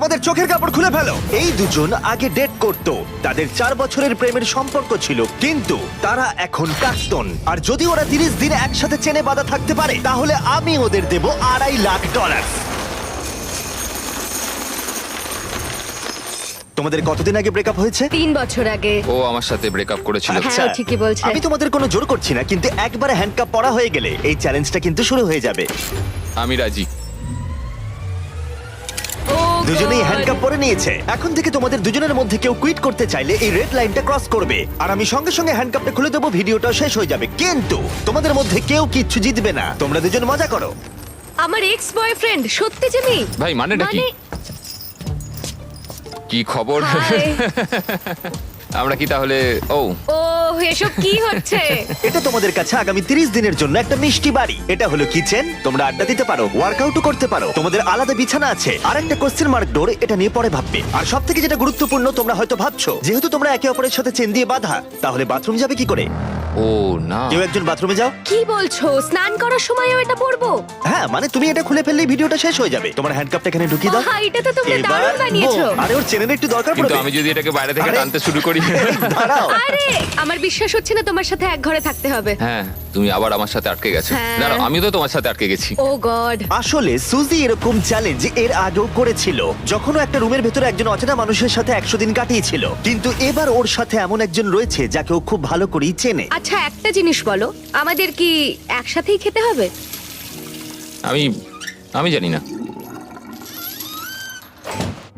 আমাদের চোখের কাপড় খুলে ফেলো। এই দুজন আগে ডেট করত, তাদের 4 বছরের প্রেমের সম্পর্ক ছিল, কিন্তু তারা এখন প্রাক্তন। আর যদি ওরা 30 দিন একসাথে চেনে বাঁধা থাকতে পারে, তাহলে আমি ওদের দেব $2.5 লাখ। তোমাদের কতদিন আগে ব্রেকআপ হয়েছে? 3 বছর আগে। ও আমার সাথে ব্রেকআপ করেছিল। আচ্ছা। হ্যাঁ, ও ঠিকই বলছে। আমি তোমাদের কোনো জোর করছি না, কিন্তু একবারে হ্যান্ডকাপ পরা হয়ে গেলে এই চ্যালেঞ্জটা কিন্তু শুরু হয়ে যাবে। আমি রাজি। ও দুজনেই God! হ্যান্ডকাপ পরে নিয়েছে। এখন থেকে তোমাদের দুজনের মধ্যে কেউ কুইট করতে চাইলে এই রেড লাইনটা ক্রস করবে, আর আমি সঙ্গে সঙ্গে হ্যান্ডকাপটা খুলে দেবো, ভিডিওটা শেষ হয়ে যাবে। কিন্তু তোমাদের মধ্যে কেউ কিচ্ছু জিতবে না। তোমরা দুজন মজা করো। আমার এক্স বয়ফ্রেন্ড সত্যি জিমি। ভাই মানেটা কি? কি খবর? হাই। আমরা কি তাহলে? ও ও এসব কি হচ্ছে? এটা তোমাদের কাছে আগামী 30 দিনের জন্য একটা মিষ্টি বাড়ি। এটা হলো কিচেন, তোমরা আড্ডা দিতে পারো, ওয়ার্কআউটও করতে পারো, তোমাদের আলাদা বিছানা আছে, আর একটা কোশ্চেন মার্ক ডোর, এটা নিয়ে পরে ভাববে। আর সব থেকে যেটা গুরুত্বপূর্ণ, তোমরা হয়তো ভাবছো যেহেতু তোমরা একে অপরের সাথে চেন দিয়ে বাঁধা, তাহলে বাথরুম যাবে কি করে? ও না, কেউ একজন বাথরুমে যাও। কি বলছো? স্নান করার সময়ও এটা পরবো? হ্যাঁ, মানে তুমি এটা খুলে ফেললেই ভিডিওটা শেষ হয়ে যাবে। তোমার হ্যান্ডকাপটা এখানে ঢুকিয়ে দাও। আহা, এটা তো তোমরা এবার দারুণ বানিয়েছো। boom! আরে ওর চেনের একটু দরকার কিন্তু পড়বে। আমি যদি এটাকে বাইরে থেকে আরে- টানতে শুরু করি। দাঁড়াও। আরে আমার বিশ্বাস হচ্ছে না তোমার সাথে এক ঘরে থাকতে হবে। হ্যাঁ, তুমি আবার আমার সাথে আটকে গেছো। হ্যাঁ। দাঁড়াও, আমিও তো তোমার সাথে আটকে গেছি। ও গড। আসলে সুজি এরকম চ্যালেঞ্জ এর আগেও করেছিল, যখন ও একটা রুমের ভেতরে একজন অচেনা মানুষের সাথে 100 দিন কাটিয়েছিল। কিন্তু এবার ওর সাথে এমন একজন রয়েছে যাকে ও খুব ভালো করেই চেনে। আচ্ছা একটা জিনিস বলো, আমাদের কি একসাথেই খেতে হবে? আমি জানি না।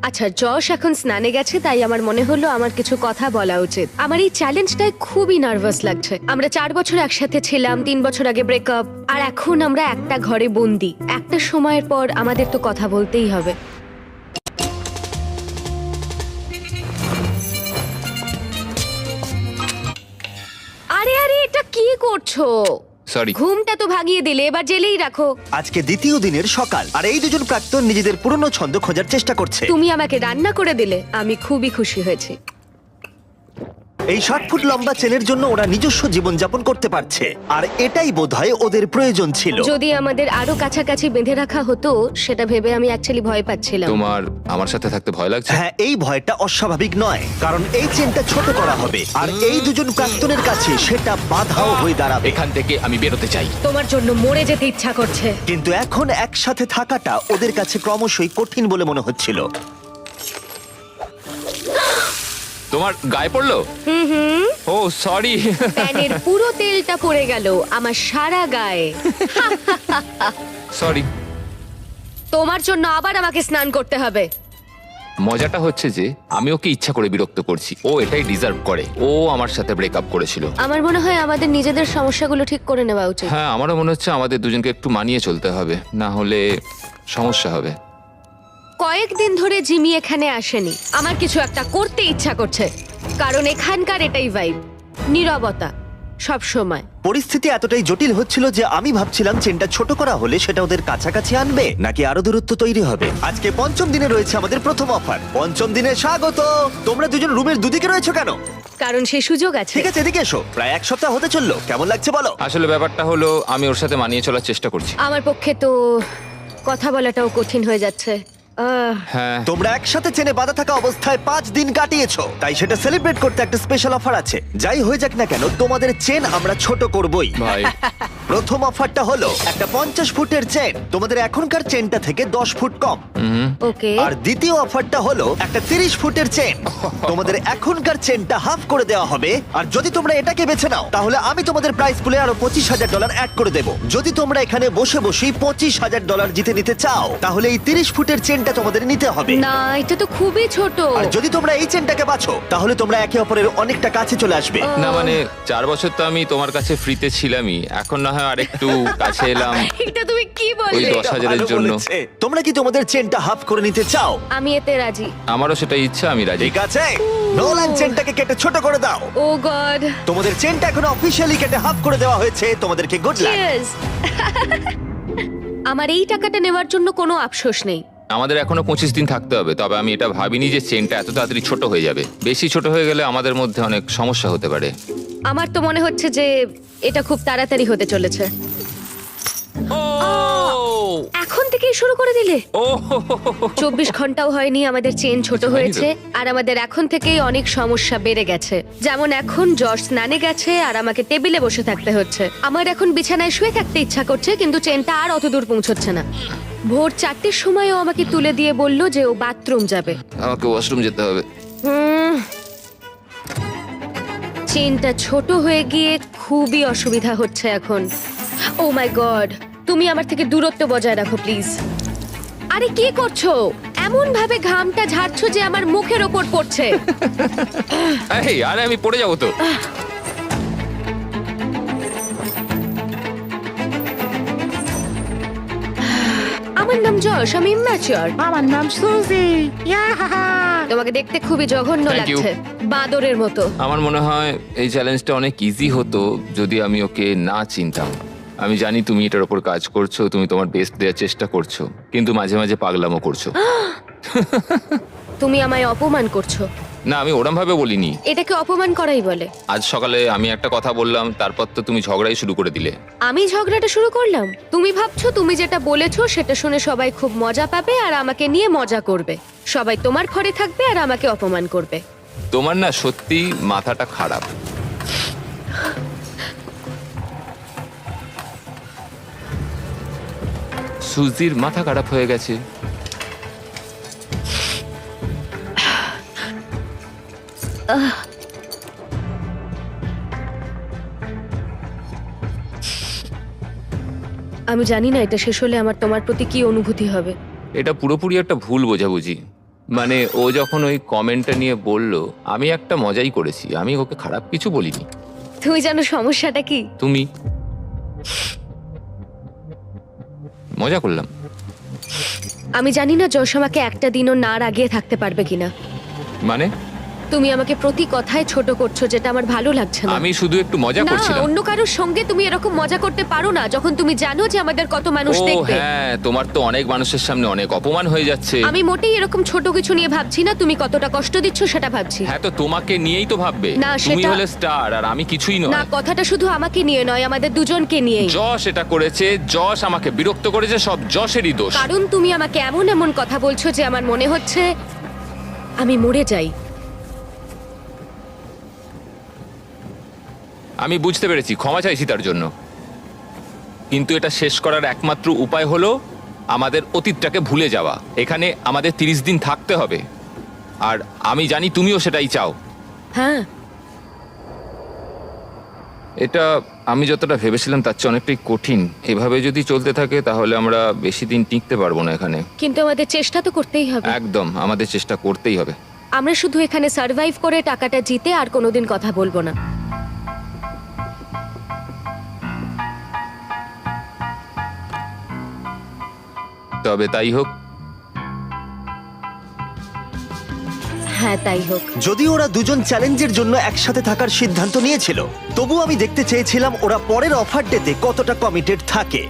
আচ্ছা, যশ এখন স্নানে গেছে, তাই আমার মনে হলো আমার কিছু কথা বলা উচিত। আমার এই চ্যালেঞ্জটায় খুবই নার্ভাস লাগছে। আমরা 4 বছর একসাথে ছিলাম, 3 বছর আগে ব্রেকআপ, আর এখন আমরা একটা ঘরে বন্দি। একটা সময়ের পর আমাদের তো কথা বলতেই হবে। আরে আরে, এটা কি করছো? সরি। ঘুমটা তো ভাগিয়ে দিলে, এবার জেলেই রাখো। আজকে দ্বিতীয় দিনের সকাল, আর এই দুজন প্রাক্তন নিজেদের পুরনো ছন্দ খোঁজার চেষ্টা করছে। তুমি আমাকে রান্না করে দিলে, আমি খুবই খুশি হয়েছি। এই 60 ফুট লম্বা চেনের জন্য ওরা নিজস্ব জীবনযাপন করতে পারছে, আর এটাই বোধহয় ওদের প্রয়োজন ছিল। যদি আমাদের আরো কাছাকাছি বেঁধে রাখা হতো, সেটা ভেবে আমি অ্যাকচুয়ালি ভয় পাচ্ছিলাম। তোমার আমার সাথে থাকতে ভয় লাগছে? হ্যাঁ, এই ভয়টা অস্বাভাবিক নয়, কারণ এই চেনটা ছোট করা হবে, আর এই দুজন প্রাক্তনের কাছে সেটা বাধাও হয়ে দাঁড়াবে। এখান থেকে আমি বেরোতে চাই। তোমার জন্য মরে যেতে ইচ্ছা করছে। কিন্তু এখন একসাথে থাকাটা ওদের কাছে ক্রমশই কঠিন বলে মনে হচ্ছিল। তোমার গায়ে পড়লো? ও সরি। প্যানের পুরো তেলটা পড়ে গেল আমার সারা গায়ে। সরি। তোমার জন্য আবার আমাকে স্নান করতে হবে। মজাটা হচ্ছে যে আমি ওকে ইচ্ছা করে বিরক্ত করছি। ও এটাই ডিজার্ভ করে। ও আমার সাথে ব্রেকআপ করেছিল। আমার মনে হয় আমাদের নিজেদের সমস্যাগুলো ঠিক করে নেওয়া উচিত। হ্যাঁ, আমারও মনে হচ্ছে আমাদের দুজনকে একটু মানিয়ে চলতে হবে, না হলে সমস্যা হবে। কয়েকদিন ধরে জিমি এখানে আসেনি। আমার কিছু একটা করতে ইচ্ছা করছে, কারণ এখানকার এটাই ভাইব, নীরবতা সব সময়। পরিস্থিতি এতটাই জটিল হচ্ছিল যে আমি ভাবছিলাম চেনটা ছোট করা হলে সেটা ওদের কাছাকাছি আনবে, নাকি আরো দূরত্ব তৈরি হবে। আজকে পঞ্চম দিনে রয়েছে আমাদের প্রথম অফার। পঞ্চম দিনে স্বাগত। তোমরা দুজন রুমের দুদিকে রয়েছো কেন? কারণ সেই সুযোগ আছে। ঠিক আছে, এদিকে এসো। প্রায় 1 সপ্তাহ হতে চললো, কেমন লাগছে বলো? আসলে ব্যাপারটা হলো আমি ওর সাথে মানিয়ে চলার চেষ্টা করছি। আমার পক্ষে তো কথা বলাটাও কঠিন হয়ে যাচ্ছে। হ্যাঁ, তোমরা একসাথে চেনে বাঁধা থাকা অবস্থায় 5 দিন কাটিয়েছো, তাই সেটা সেলিব্রেট করতে একটা স্পেশাল অফার আছে। যাই হয়ে যাক না কেন, তোমাদের চেন আমরা ছোট করবই। ভাই। প্রথম অফারটা হলো একটা 50 ফুটের চেন, তোমাদের এখনকার চেনটা থেকে 10 ফুট কম। ওকে। আর দ্বিতীয় অফারটা হলো একটা 30 ফুটের চেন, তোমাদের এখনকার চেনটা হাফ করে দেওয়া হবে। আর যদি তোমরা এটাকে বেছে নাও, তাহলে আমি তোমাদের প্রাইস পুলে আরো $25,000 অ্যাড করে দেবো। যদি তোমরা এখানে বসে বসেই $25,000 জিতে নিতে চাও, তাহলে এই 30 ফুটের চেনটা তোমাদের নিতে হবে। না, এটা তো খুবই ছোট। আর যদি তোমরা এই চেনটাকে বাছো, তাহলে তোমরা একে অপরের অনেকটা কাছে চলে আসবে। না মানে 4 বছর তো আমি তোমার কাছে ফ্রিতে ছিলামই, এখন না হয় আরেকটু কাছে এলাম। এটা তুমি কি ওই বললে? 10,000-এর ভালো জন্য। বলেছে। তোমরা কি তোমাদের চেনটা হাফ করে নিতে চাও? আমি এতে রাজি। আমারও সেটা ইচ্ছা, আমি রাজি। ঠিক আছে, নোলান চেনটাকে কেটে ছোট করে দাও। ও গড। তোমাদের চেনটা এখন অফিশিয়ালি কেটে হাফ করে দেওয়া হয়েছে। তোমাদেরকে গুড লাক। চিয়ার্স। আমার এই টাকাটা নেওয়ার জন্য কোনো আফসোস নেই। আমাদের এখনো 25 দিন থাকতে হবে, তবে আমি এটা ভাবিনি যে চেনটা এত তাড়াতাড়ি ছোট হয়ে যাবে। বেশি ছোট হয়ে গেলে আমাদের মধ্যে অনেক সমস্যা হতে পারে। আমার তো মনে হচ্ছে যে এটা খুব তাড়াতাড়ি হতে চলেছে। এখন থেকেই শুরু করে দিলে? ও 24 ঘন্টাও হয়নি আমাদের চেন ছোট হয়নি তো। হয়েছে, আর আমাদের এখন থেকেই অনেক সমস্যা বেড়ে গেছে। যেমন এখন জর্জ স্নানে গেছে আর আমাকে টেবিলে বসে থাকতে হচ্ছে। আমার এখন বিছানায় শুয়ে থাকতে ইচ্ছা করছে, কিন্তু চেনটা আর অত দূর পৌঁছচ্ছে না। ভোর 4টের সময়ও আমাকে তুলে দিয়ে বলল যে ও বাথরুম যাবে। আমাকে ওয়াশরুম যেতে হবে। চেনটা ছোট হয়ে গিয়ে খুবই অসুবিধা হচ্ছে এখন। ও মাই গড, তুমি আমার থেকে দূরত্ব বজায় রাখো প্লিজ। আরে কি করছো? এমন ভাবে ঘামটা ঝাড়ছো যে আমার মুখের ওপর পড়ছে। এই আরে আমি পড়ে যাবো তো। আমার নাম যশ, আমি ইম্যাচিওর। আমার নাম সুজি। তোমাকে দেখতে খুবই জঘন্য Thank you. লাগছে, বাঁদরের মতো। আমার মনে হয় এই চ্যালেঞ্জটা অনেক ইজি হতো যদি আমি ওকে না চিনতাম। আমি জানি তুমি এটার উপর কাজ করছো, তুমি তোমার বেস্ট দেওয়ার চেষ্টা করছো, কিন্তু মাঝে মাঝে পাগলামো করছো। তুমি আমায় অপমান করছো। না, আমি ওরম ভাবে বলিনি। এটাকে অপমান করাই বলে। আজ সকালে আমি একটা কথা বললাম, তারপর তো তুমি ঝগড়াই শুরু করে দিলে। আমি ঝগড়াটা শুরু করলাম? তুমি ভাবছো তুমি যেটা বলেছো সেটা শুনে সবাই খুব মজা পাবে আর আমাকে নিয়ে মজা করবে। সবাই তোমার ঘরে থাকবে আর আমাকে অপমান করবে। তোমার না সত্যি মাথাটা খারাপ। সুজির মাথা খারাপ হয়ে গেছে। আমি জানি না এটা শেষ হলে আমার তোমার প্রতি কি অনুভূতি হবে। এটা পুরোপুরি একটা ভুল বোঝাবুঝি। মানে ও যখন ওই কমেন্টটা নিয়ে বলল, আমি একটা মজাই করেছি, আমি ওকে খারাপ কিছু বলিনি। তুমি জানো সমস্যাটা কি? তুমি মজা করলাম। আমি জানি না যশ আমাকে একটা দিনও না রাগিয়ে থাকতে পারবে কিনা। মানে তুমি আমাকে প্রতি কথায় ছোট করছো, যেটা আমার ভালো লাগছে না। আমি শুধু একটু মজা না, করছিলাম। অন্য কারোর সঙ্গে তুমি এরকম মজা করতে পারো না যখন তুমি জানো যে আমাদের কত মানুষ ও দেখবে। হ্যাঁ, তোমার তো অনেক মানুষের সামনে অনেক অপমান হয়ে যাচ্ছে। আমি মোটেই এরকম ছোট কিছু নিয়ে ভাবছি না, তুমি কতটা কষ্ট দিচ্ছ সেটা ভাবছি। হ্যাঁ, তো তোমাকে নিয়েই তো ভাববে। না, তুমি সেটা- হলে স্টার আর আমি কিছুই না, নয়। কথাটা শুধু আমাকে নিয়ে নয়, আমাদের দুজনকে নিয়েই। যশ এটা করেছে, যশ আমাকে বিরক্ত করেছে, সব যশেরই দোষ। কারণ তুমি আমাকে এমন এমন কথা বলছো যে আমার মনে হচ্ছে আমি মরে যাই। আমি বুঝতে পেরেছি, ক্ষমা চাইছি তার জন্য। কিন্তু এটা শেষ করার একমাত্র উপায় হলো আমাদের অতীতটাকে ভুলে যাওয়া। এখানে আমাদের 30 দিন থাকতে হবে, আর আমি জানি তুমিও সেটাই চাও। হ্যাঁ, এটা আমি যতটা ভেবেছিলাম তার চেয়ে অনেকটাই কঠিন। এভাবে যদি চলতে থাকে তাহলে আমরা বেশি দিন টিকতে পারবো না এখানে। কিন্তু আমাদের চেষ্টা তো করতেই হবে। একদম, আমাদের চেষ্টা করতেই হবে। আমরা শুধু এখানে সার্ভাইভ করে টাকাটা জিতে আর কোনোদিন কথা বলবো না। তবে তাই হোক। হ্যাঁ, তাই হোক। যদি ওরা দুজন চ্যালেঞ্জের জন্য একসাথে থাকার সিদ্ধান্ত নিয়েছিল, তবু আমি দেখতে চেয়েছিলাম ওরা পরের অফার ডেতে কতটা কমিটেড থাকে।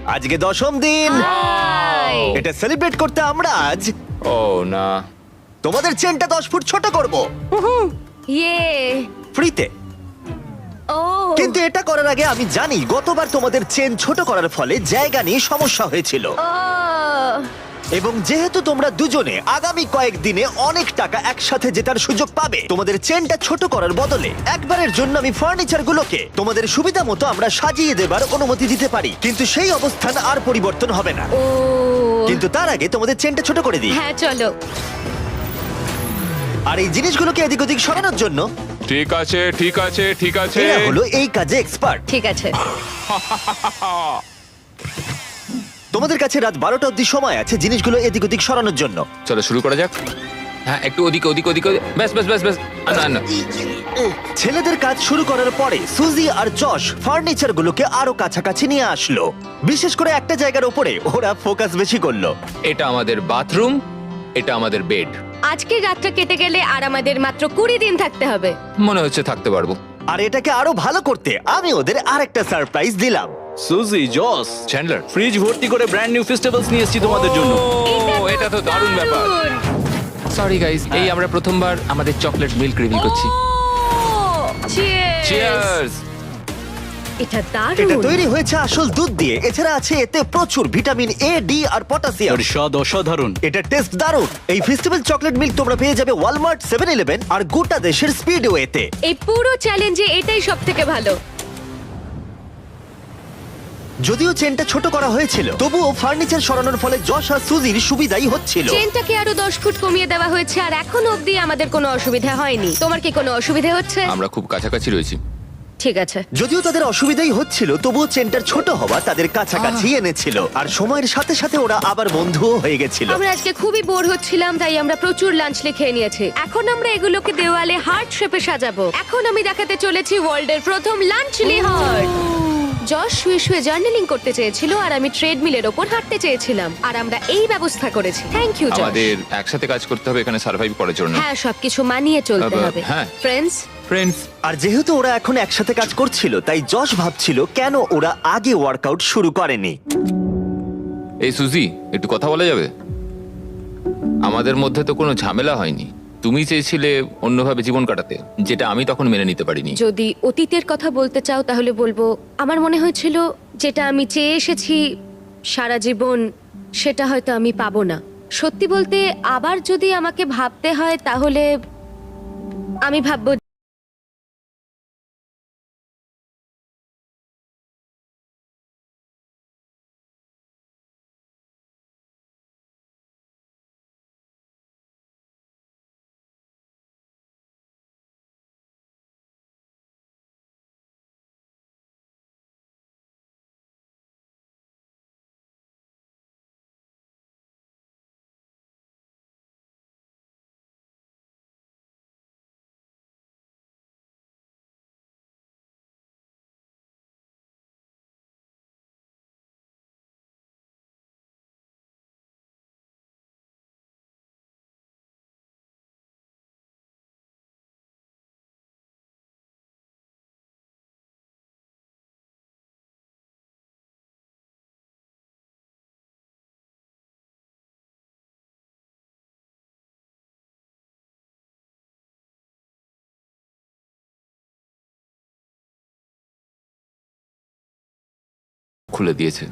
আজকে 10ম দিন। হাই। এটা সেলিব্রেট করতে আমরা আজ ও না, তোমাদের চেনটা 10 ফুট ছোট করব ইয়ে। ফ্রিতে। ও, কিন্তু এটা করার আগে আমি জানি গতবার তোমাদের চেন ছোট করার ফলে জায়গা নিয়ে সমস্যা হয়েছিল, ও, এবং যেহেতু তোমরা দুজনে আগামী কয়েকদিনে অনেক টাকা একসাথে জেতার সুযোগ পাবে, তোমাদের চেনটা ছোট করার বদলে একবারের জন্য আমি ফার্নিচারগুলোকে তোমাদের সুবিধা মতো আমরা সাজিয়ে দেবার অনুমতি দিতে পারি। কিন্তু সেই অবস্থান আর পরিবর্তন হবে না। ও। কিন্তু তার আগে তোমাদের চেনটা ছোট করে দিই। হ্যাঁ, চলো। আর এই জিনিসগুলোকে এদিক ওদিক সরানোর জন্য ঠিক আছে ঠিক আছে ঠিক আছে। এরা হলো এই কাজে এক্সপার্ট। ঠিক আছে। তোমাদের কাছে রাত 12টা অব্দি সময় আছে জিনিসগুলো এদিক ওদিক সরানোর জন্য। চলো শুরু করা যাক। হ্যাঁ, একটু ওদিকে ওদিকে ওদিকে ব্যাস ব্যাস ব্যাস ব্যাস। না না, ছেলেদের কাজ শুরু করার পরে সুজি আর যশ ফার্নিচারগুলোকে আরো কাছাকাছি নিয়ে আসলো। বিশেষ করে একটা জায়গার উপরে ওরা ফোকাস বেশি করলো। এটা আমাদের বাথরুম, এটা আমাদের বেড। আজকের রাতটা কেটে গেলে আর আমাদের মাত্র 20 দিন থাকতে হবে। মনে হচ্ছে থাকতে পারবো। আর এটাকে আরো ভালো করতে আমি ওদের আরেকটা সারপ্রাইজ দিলাম। সুজি, জস, চ্যান্ডলার, ফ্রিজ ভর্তি করে ব্র্যান্ড নিউ ফেস্টিভ্যালস নিয়ে এসেছি তোমাদের জন্য। এটা তো দারুণ ব্যাপার। সরি গাইস, এই আমরা প্রথমবার আমাদের চকলেট মিল্ক রিভিল করছি। চিয়ার্স। চিয়ার্স। এটা এটা দারুণ। তৈরি হয়েছে আসল দুধ দিয়ে, এছাড়া আছে এতে প্রচুর ভিটামিন এ, ডি আর পটাশিয়াম। এর স্বাদ অসাধারণ। এটা টেস্ট দারুণ। এই ফেস্টিভ্যাল চকলেট মিল্ক তোমরা পেয়ে যাবে ওয়ালমার্ট, 7-Eleven আর গোটা দেশের স্পিডওয়েতে। এই পুরো চ্যালেঞ্জে এটাই সব থেকে ভালো। যদিও চেনটা ছোট করা হয়েছিল, তবুও ফার্নিচার সরানোর ফলে যশ আর সুজির সুবিধাই হচ্ছিল। চেনটাকে আরো 10 ফুট কমিয়ে দেওয়া হয়েছে আর এখনো অবধি আমাদের কোনো অসুবিধা হয়নি। তোমার কি কোনো অসুবিধা হচ্ছে? আমরা খুব কাছাকাছি রয়েছি। ঠিক আছে। যদিও তাদের অসুবিধাই হচ্ছিল, তবুও চেনটার ছোট হওয়া তাদের কাছাকাছি এনেছিল, আর সময়ের সাথে সাথে ওরা আবার বন্ধুও হয়ে গেছিল। আমরা আজকে খুবই বোর হচ্ছিলাম, তাই আমরা প্রচুর লাঞ্চ খেয়ে নিয়েছি। এখন আমরা এগুলোকে দেওয়ালে হার্ট শেপে সাজাবো। এখন আমি দেখাতে চলেছি ওয়ার্ল্ডের প্রথম লাঞ্চলি হার্ট। যশ শুয়ে শুয়ে জার্নালিং করতে চেয়েছিল আর আমি ট্রেডমিলের ওপর হাঁটতে চেয়েছিলাম, আর আমরা এই ব্যবস্থা করেছি। থ্যাংক ইউ যশ। আমাদের একসাথে কাজ করতে হবে এখানে সার্ভাইভ করার জন্য। হ্যাঁ, সবকিছু মানিয়ে চলতে হবে। হ্যাঁ। ফ্রেন্ডস, ফ্রেন্ডস, আর যেহেতু ওরা এখন একসাথে কাজ করছিল, তাই যশ ভাবছিল কেন ওরা আগে ওয়ার্কআউট শুরু করেনি। এই সুজি, একটু কথা বলা যাবে? আমাদের মধ্যে তো কোনো ঝামেলা হয়নি। তুমি চেয়েছিলে অন্যভাবে জীবন কাটাতে, যেটা আমি তখন মেনে নিতে পারিনি। যদি অতীতের কথা বলতে চাও তাহলে বলবো আমার মনে হয়েছিল যেটা আমি চেয়ে এসেছি সারা জীবন, সেটা হয়তো আমি পাবো না। সত্যি বলতে, আবার যদি আমাকে ভাবতে হয় তাহলে আমি ভাববো খুলে দিয়েছে,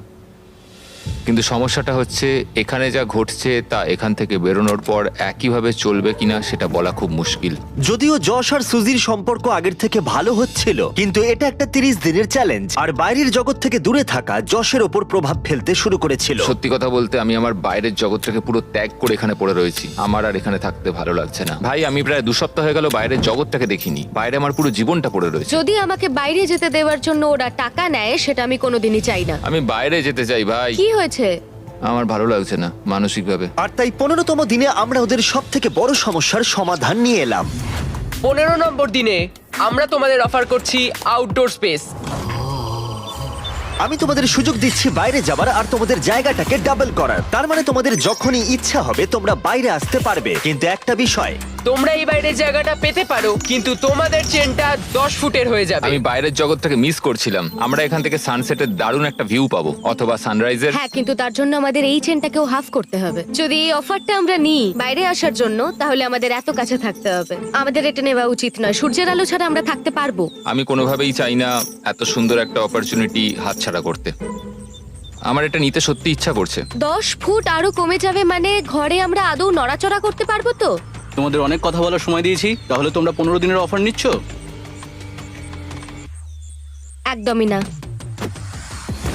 কিন্তু সমস্যাটা হচ্ছে এখানে যা ঘটছে তা এখান থেকে বেরোনোর পর একইভাবে চলবে কিনা সেটা বলা খুব মুশকিল। যদিও যশ আর সুজির সম্পর্ক আগের থেকে ভালো হচ্ছিল, কিন্তু এটা একটা 30 দিনের চ্যালেঞ্জ, আর বাইরের জগৎ থেকে দূরে থাকা যশের ওপর প্রভাব ফেলতে শুরু করেছিল। সত্যি কথা বলতে, আমি আমার বাইরের জগৎটাকে পুরো ত্যাগ করে এখানে পড়ে রয়েছি। আমার আর এখানে থাকতে ভালো লাগছে না। ভাই, আমি প্রায় 2 সপ্তাহ হয়ে গেল বাইরের জগৎটাকে দেখিনি। বাইরে আমার পুরো জীবনটা পড়ে রয়েছে। যদি আমাকে বাইরে যেতে দেওয়ার জন্য ওরা টাকা নেয়, সেটা আমি কোনোদিনই চাই না। আমি বাইরে যেতে চাই ভাই। কি হয়েছে? আমার ভালো লাগছে না মানসিকভাবে। আর তাই 15তম দিনে আমরা ওদের সব থেকে বড় সমস্যার সমাধান নিয়ে এলাম। 15 নম্বর দিনে আমরা তোমাদের অফার করছি আউটডোর স্পেস। আমি তোমাদের সুযোগ দিচ্ছি বাইরে যাবার আর তোমাদের জায়গাটাকে ডাবল করার। তার মানে তোমাদের যখনই ইচ্ছা হবে তোমরা বাইরে আসতে পারবে, কিন্তু একটা বিষয়, তোমরা এই বাইরের জায়গাটা পেতে পারো, কিন্তু তোমাদের চেনটা 10 ফুটের হয়ে যাবে। আমি বাইরের জগৎটাকে মিস করছিলাম। আমরা এখান থেকে সানসেটের দারুণ একটা ভিউ পাবো, অথবা সানরাইজের। হ্যাঁ, কিন্তু তার জন্য আমাদের এই চেনটাকেও হাফ করতে হবে। যদি এই অফারটা আমরা নিই বাইরে আসার জন্য, তাহলে আমাদের এত কাছে থাকতে হবে। আমাদের এটা নেওয়া উচিত নয়। সূর্যের আলো ছাড়া আমরা থাকতে পারবো? আমি কোনোভাবেই চাই না এত সুন্দর একটা অপরচুনিটি হাতছাড়া করতে। আমার এটা নিতে সত্যি ইচ্ছা করছে। 10 ফুট আরো কমে যাবে মানে ঘরে আমরা আদৌ নড়াচড়া করতে পারবো তো? তোমাদের অনেক কথা বলার সময় দিয়েছি, তাহলে তোমরা 15 দিনের অফার নিচ্ছ? একদমই না।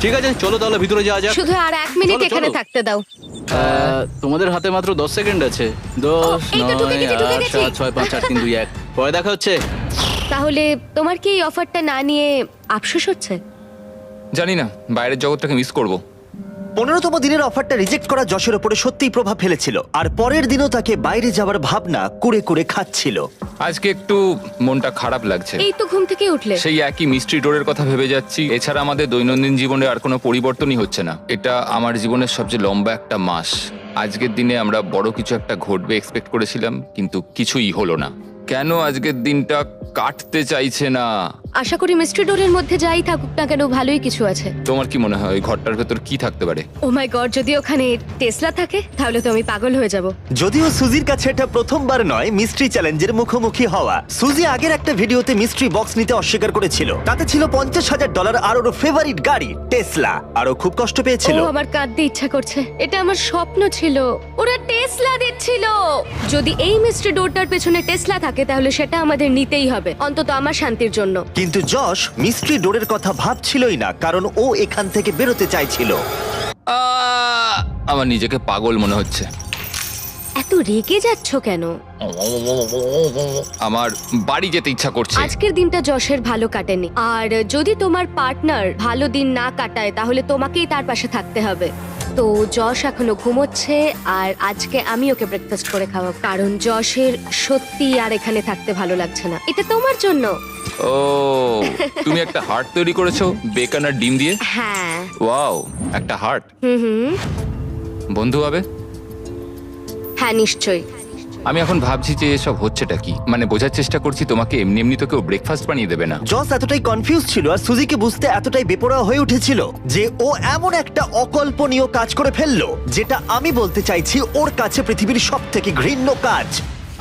ঠিক আছে, চলো তাহলে ভিতরে যাওয়া যাক। শুধু আর 1 মিনিট চলো, এখানে চলো। থাকতে দাও। তোমাদের হাতে মাত্র 10 সেকেন্ড আছে। 10, এই তো ঢুকে 9, গেছি, ঢুকে 8, গেছি। 7, 6, 5, 4, 3, 2, 1। পরে দেখা হচ্ছে। তাহলে তোমার কি এই অফারটা না নিয়ে আফসোস হচ্ছে? জানি না, বাইরের জগৎটাকে মিস করব। 15তম দিনের অফারটা রিজেক্ট করা যশের ওপরে সত্যিই প্রভাব ফেলেছিল, আর পরের দিনও তাকে বাইরে যাওয়ার ভাবনা কুরে কুরে খাচ্ছিল। আজকে একটু মনটা খারাপ লাগছে। এই তো ঘুম থেকে উঠলে। সেই একই মিস্ট্রি ডোরের কথা ভেবে যাচ্ছি। এছাড়া আমাদের দৈনন্দিন জীবনে আর কোনো পরিবর্তনই হচ্ছে না। এটা আমার জীবনের সবচেয়ে লম্বা একটা মাস। আজকের দিনে আমরা বড় কিছু একটা ঘটবে এক্সপেক্ট করেছিলাম, কিন্তু কিছুই হলো না। কেন আজকের দিনটা কাটতে চাইছে না? আশা করি মিস্ট্রি ডোরের মধ্যে যাই থাকুক না কেন ভালোই কিছু আছে। তোমার কি মনে হয় ওই ঘরটার ভেতর কি থাকতে পারে? ও মাই গড, যদি ওখানে টেসলা থাকে তাহলে তো আমি পাগল হয়ে যাব। যদিও সুজির কাছে এটা প্রথমবার নয় মিস্ট্রি চ্যালেঞ্জের মুখোমুখি হওয়া। সুজি আগের একটা ভিডিওতে মিস্ট্রি বক্স নিতে অস্বীকার করেছিল। তাতে ছিল $50,000 আর ওর ফেভারিট গাড়ি টেসলা, আর ও খুব কষ্ট পেয়েছিল। ও আমার কাঁদতে ইচ্ছা করছে, এটা আমার স্বপ্ন ছিল। ওরা টেসলা দিচ্ছিল। যদি এই মিস্ট্রি ডোরটার পেছনে টেসলা থাকে তাহলে সেটা আমাদের নিতেই হবে, অন্তত আমার শান্তির জন্য। কিন্তু যশ মিস্ট্রি ডোরের কথা ভাবছিলই না, কারণ ও এখান থেকে বেরোতে চাইছিল। আমার নিজেকে পাগল মনে হচ্ছে। এত রেগে যাচ্ছ কেন? আমার বাড়ি যেতে ইচ্ছা করছে। আজকের দিনটা যশের ভালো কাটেনি, আর যদি তোমার পার্টনার ভালো দিন না কাটায় তাহলে তোমাকেই তার পাশে থাকতে হবে। তো যশ এখনো ঘুমোচ্ছে, আর আজকে আমি ওকে ব্রেকফাস্ট করে খাওয়াবো, কারণ যশের সত্যি আর এখানে থাকতে ভালো লাগছে না। এটা তোমার জন্য। ও, তুমি একটা হার্ট তৈরি করেছো বেকন আর ডিম দিয়ে? হ্যাঁ। ওয়াও, একটা হার্ট। হুম। বন্ধু হবে? হ্যাঁ, নিশ্চয়ই। আমি এখন ভাবছি যে এসব হচ্ছেটা কি, মানে বোঝার চেষ্টা করছি তোমাকে এমনি এমনি তো কেউ ব্রেকফাস্ট বানিয়ে দেবে না। জস এতটাই কনফিউজ ছিল আর সুজিকে বুঝতে এতটাই বেপরোয়া হয়ে উঠেছিল যে ও এমন একটা অকল্পনীয় কাজ করে ফেললো, যেটা আমি বলতে চাইছি ওর কাছে পৃথিবীর সবথেকে ঘৃণ্য কাজ।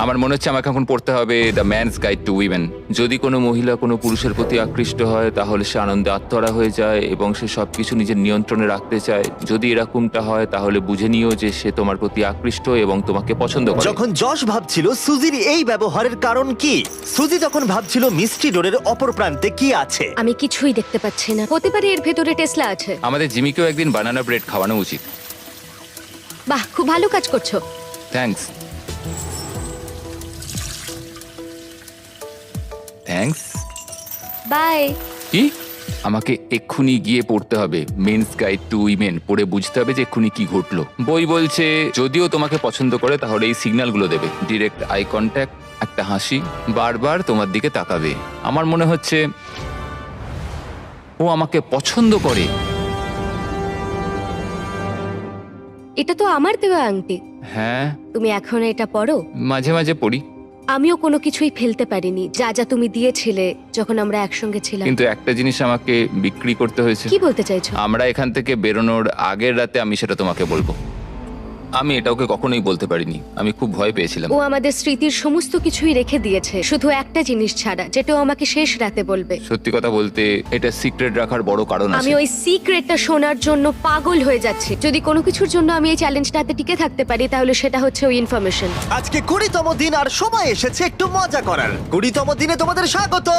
আমার মনে হচ্ছে আমাকে এখন পড়তে হবে the man's guide to women. যদি কোনো মহিলা কোনো পুরুষের প্রতি আকৃষ্ট হয় তাহলে সে আনন্দে আত্মহারা হয়ে যায় এবং সে সবকিছু নিজের নিয়ন্ত্রণে রাখতে চায়। যদি এরকমটা হয় তাহলে বুঝে নিও যে সে তোমার প্রতি আকৃষ্ট এবং তোমাকে পছন্দ করে। যখন যশ ভাবছিল সুজির এই ব্যবহারের কারণ কি, সুজি তখন ভাবছিল মিস্ট্রি ডোরের অপর প্রান্তে কি আছে। আমি কিছুই দেখতে পাচ্ছি না। হতে পারে এর ভেতরে টেসলা আছে। আমাদের জিমিকেও একদিন বানানা ব্রেড খাওয়ানো উচিত। বাহ, খুব ভালো কাজ করছো। থ্যাঙ্কস। থ্যাঙ্কস। বাই। কি? আমাকে এক্ষুনি গিয়ে পড়তে হবে মেন্স গাইড টু উইমেন, পড়ে বুঝতে হবে যে এক্ষুনি কি ঘটলো। বই বলছে যদিও তোমাকে পছন্দ করে তাহলে এই সিগন্যালগুলো দেবে: ডিরেক্ট আই কন্ট্যাক্ট, একটা হাসি, বারবার তোমার দিকে তাকাবে। আমার মনে হচ্ছে ও আমাকে পছন্দ করে। এটা তো আমার দেওয়া আংটি। হ্যাঁ, তুমি এখন এটা পরো? মাঝে মাঝে পড়ি। আমিও কোনো কিছুই ফেলতে পারিনি যা যা তুমি দিয়েছিলে যখন আমরা একসঙ্গে ছিলাম। কিন্তু একটা জিনিস আমাকে বিক্রি করতে হয়েছে। কি বলতে চাইছো? আমরা এখান থেকে বেরোনোর আগের রাতে আমি সেটা তোমাকে বলবো। আমি এটা ওকে কখনোই বলতে পারিনি, আমি খুব ভয় পেয়েছিলাম। ও আমাদের স্মৃতির সমস্ত কিছুই রেখে দিয়েছে, শুধু একটা জিনিস ছাড়া, যেটা ও আমাকে শেষ রাতে বলবে। সত্যি কথা বলতে এটা সিক্রেট রাখার বড় কারণ আমি আছে। ওই সিক্রেটটা শোনার জন্য পাগল হয়ে যাচ্ছি। যদি কোনো কিছুর জন্য আমি এই চ্যালেঞ্জটাতে টিকে থাকতে পারি তাহলে সেটা হচ্ছে ওই ইনফরমেশন। আজকে 20তম দিন আর সময় এসেছে একটু মজা করার। 20তম দিনে তোমাদের স্বাগত।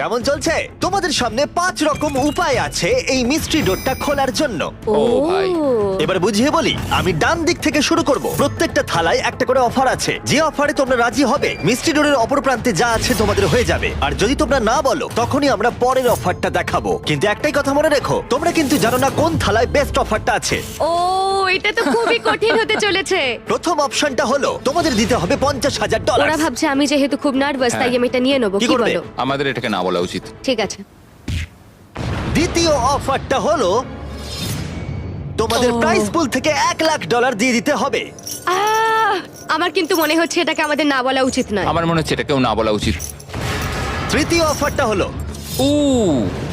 কেমন চলছে? তোমাদের সামনে 5 রকম উপায় আছে এই মিস্ট্রি ডোরটা খোলার জন্য। ও ভাই। এবার বুঝিয়ে বলি, আমি ডান দিক থেকে শুরু করব। প্রত্যেকটা থালায় একটা করে অফার আছে। যে অফারে তোমরা রাজি হবে মিস্ট্রি ডোরের অপর প্রান্তে যা আছে তোমাদের হয়ে যাবে। আর যদি তোমরা না বলো তখনই আমরা পরের অফারটা দেখাবো। কিন্তু একটাই কথা মনে রেখো, তোমরা কিন্তু জানো না কোন থালায় বেস্ট অফারটা আছে। ও, এটা তো খুবই কঠিন হতে চলেছে। প্রথম অপশনটা হলো তোমাদের দিতে হবে $50,000। ওরা ভাবছে আমি যেহেতু খুব নার্ভাস তাই আমি এটা নিয়ে নেবো। কি কি করবে? বলো? আমাদের এটাকে না বলা উচিত। ঠিক আছে। দ্বিতীয় অফারটা হলো তোমাদের প্রাইস পুল থেকে $1,00,000 দিয়ে দিতে হবে। আমার কিন্তু মনে হচ্ছে এটাকে আমাদের না বলা উচিত নয়। আমার মনে হচ্ছে এটাকেও না বলা উচিত। তৃতীয় অফারটা হলো ও,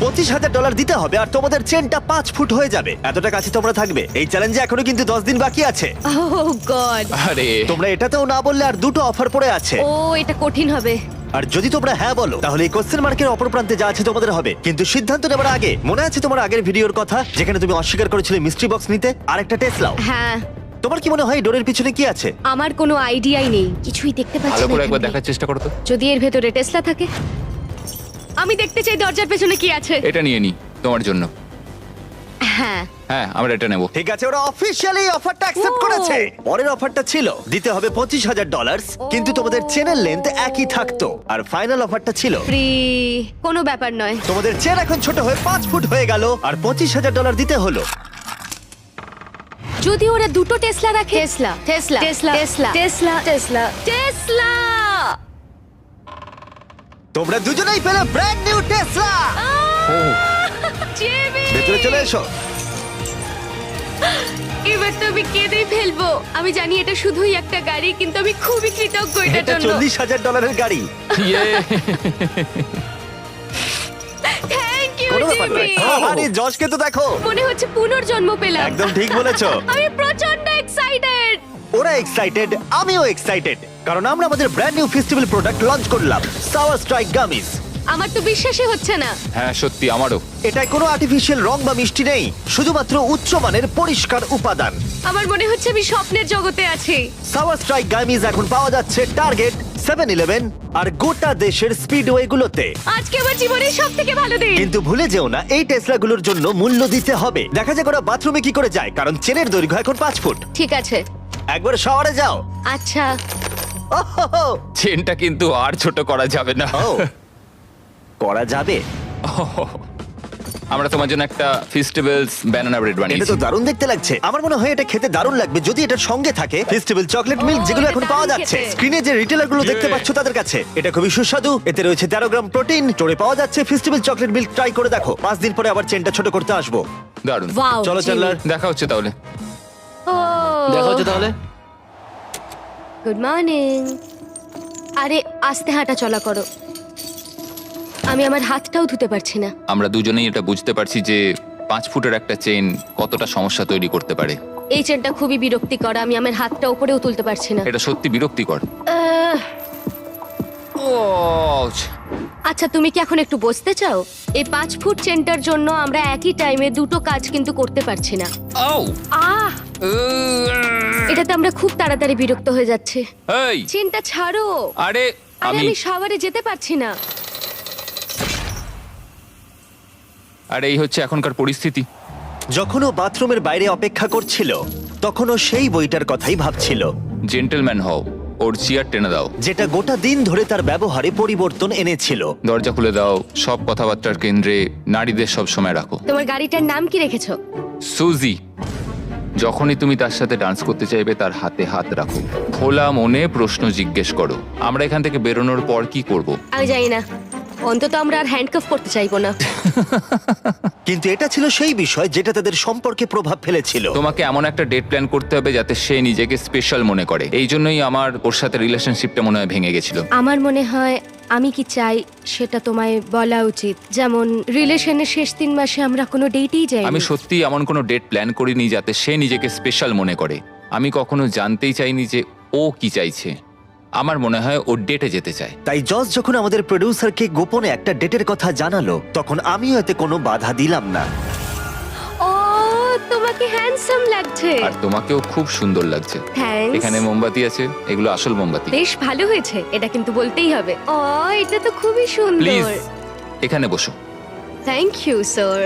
$25,000 দিতে হবে আর তোমাদের চেনটা 5 ফুট হয়ে যাবে। এতটা কাছে তোমরা থাকবে। এই চ্যালেঞ্জে এখনো কিন্তু 10 দিন বাকি আছে। ওহ গড। আরে তোমরা এটাতেও না বললে আর দুটো অফার পড়ে আছে। ও, এটা কঠিন হবে। আর যদি তোমরা হ্যাঁ বলো তাহলে এই কোশ্চেন মার্কের অপর প্রান্তে যা আছে তোমাদের হবে। কিন্তু সিদ্ধান্ত নেবার আগে মনে আছে তোমার আগের ভিডিওর কথা যেখানে তুমি অস্বীকার করেছিলে মিস্ট্রি বক্স নিতে আর একটা টেসলাও? হ্যাঁ। তোমার কি মনে হয় ডোরের পিছনে কি আছে? আমার কোনো আইডিয়াই নেই, কিছুই দেখতে পাচ্ছি ভালো না। করে একবার এখান দেখার চেষ্টা করো তো। থেকে। যদি এর ভেতরে টেসলা থাকে, আমি দেখতে চাই দরজার পেছনে কি আছে। এটা নিয়ে নি তোমার জন্য। হ্যাঁ। হ্যাঁ, আমরা এটা নেব। ঠিক আছে, ওরা অফিশিয়ালি অফারটা অ্যাকসেপ্ট ও। করেছে। পরের অফারটা ছিল দিতে হবে $25,000 কিন্তু তোমাদের চেনের লেন্থ একই থাকতো। আর ফাইনাল অফারটা ছিল ফ্রি। কোনো ব্যাপার নয়। তোমাদের চেন এখন ছোট হয়ে 5 ফুট হয়ে গেল আর $25,000 দিতে হলো। যদি ওরা দুটো টেসলা রাখে। Tesla, Tesla, Tesla, Tesla, Tesla, Tesla, Tesla. তোমরা দুজনেই পেলে ব্র্যান্ড নিউ টেসলা। জিমি! ভেতরে চলে এসো। এবার তো আমি কেঁদেই ফেলবো। আমি জানি এটা শুধুই একটা গাড়ি, কিন্তু আমি খুবই কৃতজ্ঞ এটার এটা জন্য। $40,000 গাড়ি। ইয়ে। কোনো ব্যাপার নয়। জিমি। আরে যশকে তো দেখো, মনে হচ্ছে পুনর্জন্ম পেলাম। একদম ঠিক বলেছো। আমি প্রচন্ড এক্সাইটেড। ওরা এক্সাইটেড, আমিও এক্সাইটেড, কারণ আমরা আমাদের brand new festival product launch করলাম, সাওয়ার স্ট্রাইক গামিজ। আমার তো বিশ্বাসই হচ্ছে না। হ্যাঁ সত্যি আমারও। এটায় কোনো আর্টিফিশিয়াল রং বা মিষ্টি নেই, শুধুমাত্র উচ্চমানের পরিষ্কার উপাদান। আমার মনে হচ্ছে আমি স্বপ্নের জগতে আছি। সাওয়ার স্ট্রাইক গামিজ এখন পাওয়া যাচ্ছে টার্গেট, 7-Eleven আর গোটা দেশের স্পিডওয়ে গুলোতে। আজকে আমার জীবনের সবথেকে ভালো দিন। কিন্তু ভুলে যেও না, এই টেসলাগুলোর জন্য মূল্য দিতে হবে। দেখা যাক ওরা বাথরুমে কি করে যায়, কারণ চেনের দৈর্ঘ্য এখন 5 ফুট। ঠিক আছে। একবার শাওয়ারে যাও। আচ্ছা। ওহো, চেনটা কিন্তু আর ছোট করা যাবে না। ও, করা যাবে। আমরা তোমার জন্য একটা ফেস্টিভ্যালস ব্যানানা ব্রেড এটা বানিয়েছি। তো দারুণ দেখতে লাগছে। আমার মনে হয় এটা খেতে দারুণ লাগবে যদি এটার সঙ্গে থাকে ফেস্টিভ্যাল চকলেট মিল্ক, যেগুলো এটা এখন পাওয়া দারুণ যাচ্ছে খেতে। স্ক্রিনে যে রিটেলার গুলো দেখতে পাচ্ছ তাদের কাছে। এটা খুবই সুস্বাদু, এতে রয়েছে 13 গ্রাম প্রোটিন, স্টোরে পাওয়া যাচ্ছে। ফেস্টিভ্যাল চকলেট মিল্ক ট্রাই করে দেখো, 5 দিন পরে আবার চেনটা ছোট করতে আসবো। দারুণ। ওয়াও। চলো চ্যান্ডলার। দেখা হচ্ছে তাহলে। ও দেখা হচ্ছে তাহলে। Good morning. আরে আস্তে হাঁটা চলা করো। আমি আমার হাতটাও ধুতে পারছি না। আমরা দুজনেই এটা বুঝতে পারছি যে 5 ফুটের একটা চেন কতটা সমস্যা তৈরি করতে পারে। এই চেনটা খুবই বিরক্তিকর। আমি আমার হাতটা উপরেও তুলতে পারছি না। এটা সত্যি বিরক্তিকর। আহ, আচ্ছা তুমি কি এখন একটু বসতে চাও? এই 5 ফুট চেনটার জন্য আমরা একই টাইমে দুটো কাজ কিন্তু করতে পারছি না। আহ, এটাতে আমরা খুব তাড়াতাড়ি বিরক্ত হয়ে যাচ্ছি। এই চেনটা ছাড়ো। আরে আরে আমি আমি শাওয়ারে যেতে পারছি না। আরে এই হচ্ছে এখনকার পরিস্থিতি। যখন ও বাথরুমের বাইরে অপেক্ষা করছিল, তখন ও সেই বইটার কথাই ভাবছিল, জেন্টলম্যান হও, ওর চেয়ার টেনে দাও, যেটা গোটা দিন ধরে তার ব্যবহারে পরিবর্তন এনেছিল। দরজা খুলে দাও, সব কথাবার্তার কেন্দ্রে নারীদের সব সময় রাখো। তোমার গাড়িটার নাম কি রেখেছো? সুজি। যখনই তুমি তার সাথে ডান্স করতে চাইবে তার হাতে হাত রাখো, খোলা মনে প্রশ্ন জিজ্ঞেস করো। আমরা এখান থেকে বেরোনোর পর কি করব? আমি জানি না। অন্তত আমরা আর হ্যান্ডকাফ করতে চাইবো না। কিন্তু এটা ছিল সেই বিষয় যেটা তাদের সম্পর্কে প্রভাব ফেলেছিল। তোমাকে এমন একটা ডেট প্ল্যান করতে হবে যাতে সে নিজেকে স্পেশাল মনে করে। এই জন্যই আমার ওর সাথে রিলেশনশিপটা মনে হয় ভেঙে গেছিল। আমার মনে হয় আমি কি চাই সেটা তোমায় বলা উচিত। যেমন রিলেশনের শেষ 3 মাসে আমরা কোনো ডেটেই যাইনি। আমি সত্যি এমন কোনো ডেট প্ল্যান করিনি যাতে সে নিজেকে স্পেশাল মনে করে। আমি কখনো জানতেই চাইনি যে ও কি চাইছে। আমার মনে হয় ও ডেটে যেতে চায়। তাই জজ যখন আমাদের প্রোডিউসারকে গোপনে একটা ডেটের কথা জানালো, তখন আমিও এতে কোনো বাধা দিলাম না। ও তোমাকে হ্যান্ডসাম লাগছে। আর তোমাকেও খুব সুন্দর লাগছে। থ্যাঙ্কস। এখানে মোমবাতি আছে, এগুলো আসল মোমবাতি। বেশ ভালো হয়েছে, এটা কিন্তু বলতেই হবে। ও এটা তো খুবই প্লিজ সুন্দর। এখানে বসো। Thank you sir.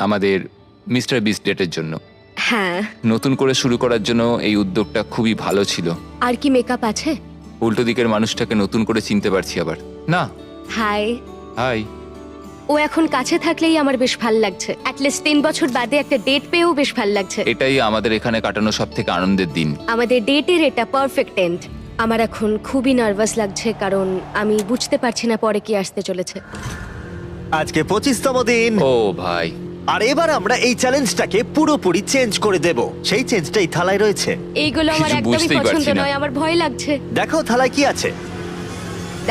আমাদের মিস্টার বিস্ট ডেটের জন্য হ্যাঁ। নতুন করে শুরু করার জন্য এই উদ্যোগটা খুবই ভালো ছিল। আর কি মেকআপ আছে? উল্টো দিকের মানুষটাকে নতুন করে চিনতে পারছি আবার। না হাই। হাই। ও এখন কাছে থাকলেই আমার বেশ ভাল লাগছে। অ্যাটলিস্ট 3 বছর বাদে একটা ডেট পেয়েও বেশ ভাল লাগছে। এটাই আমাদের এখানে কাটানো সব থেকে আনন্দের দিন। আমাদের ডেটের এটা পারফেক্ট এন্ড। আমার এখন খুবই নার্ভাস লাগছে কারণ আমি বুঝতে পারছি না পরে কি আসতে চলেছে। আজকে 25তম দিন, ও ভাই, আর এবার আমরা এই চ্যালেঞ্জটাকে পুরোপুরি চেঞ্জ করে দেব। সেই চেঞ্জটা এই থালায় রয়েছে। এইগুলো আমার কিছু একদমই বুঝতেই পছন্দ পারছি না। নয়, আমার ভয় লাগছে। দেখো থালায় কি আছে।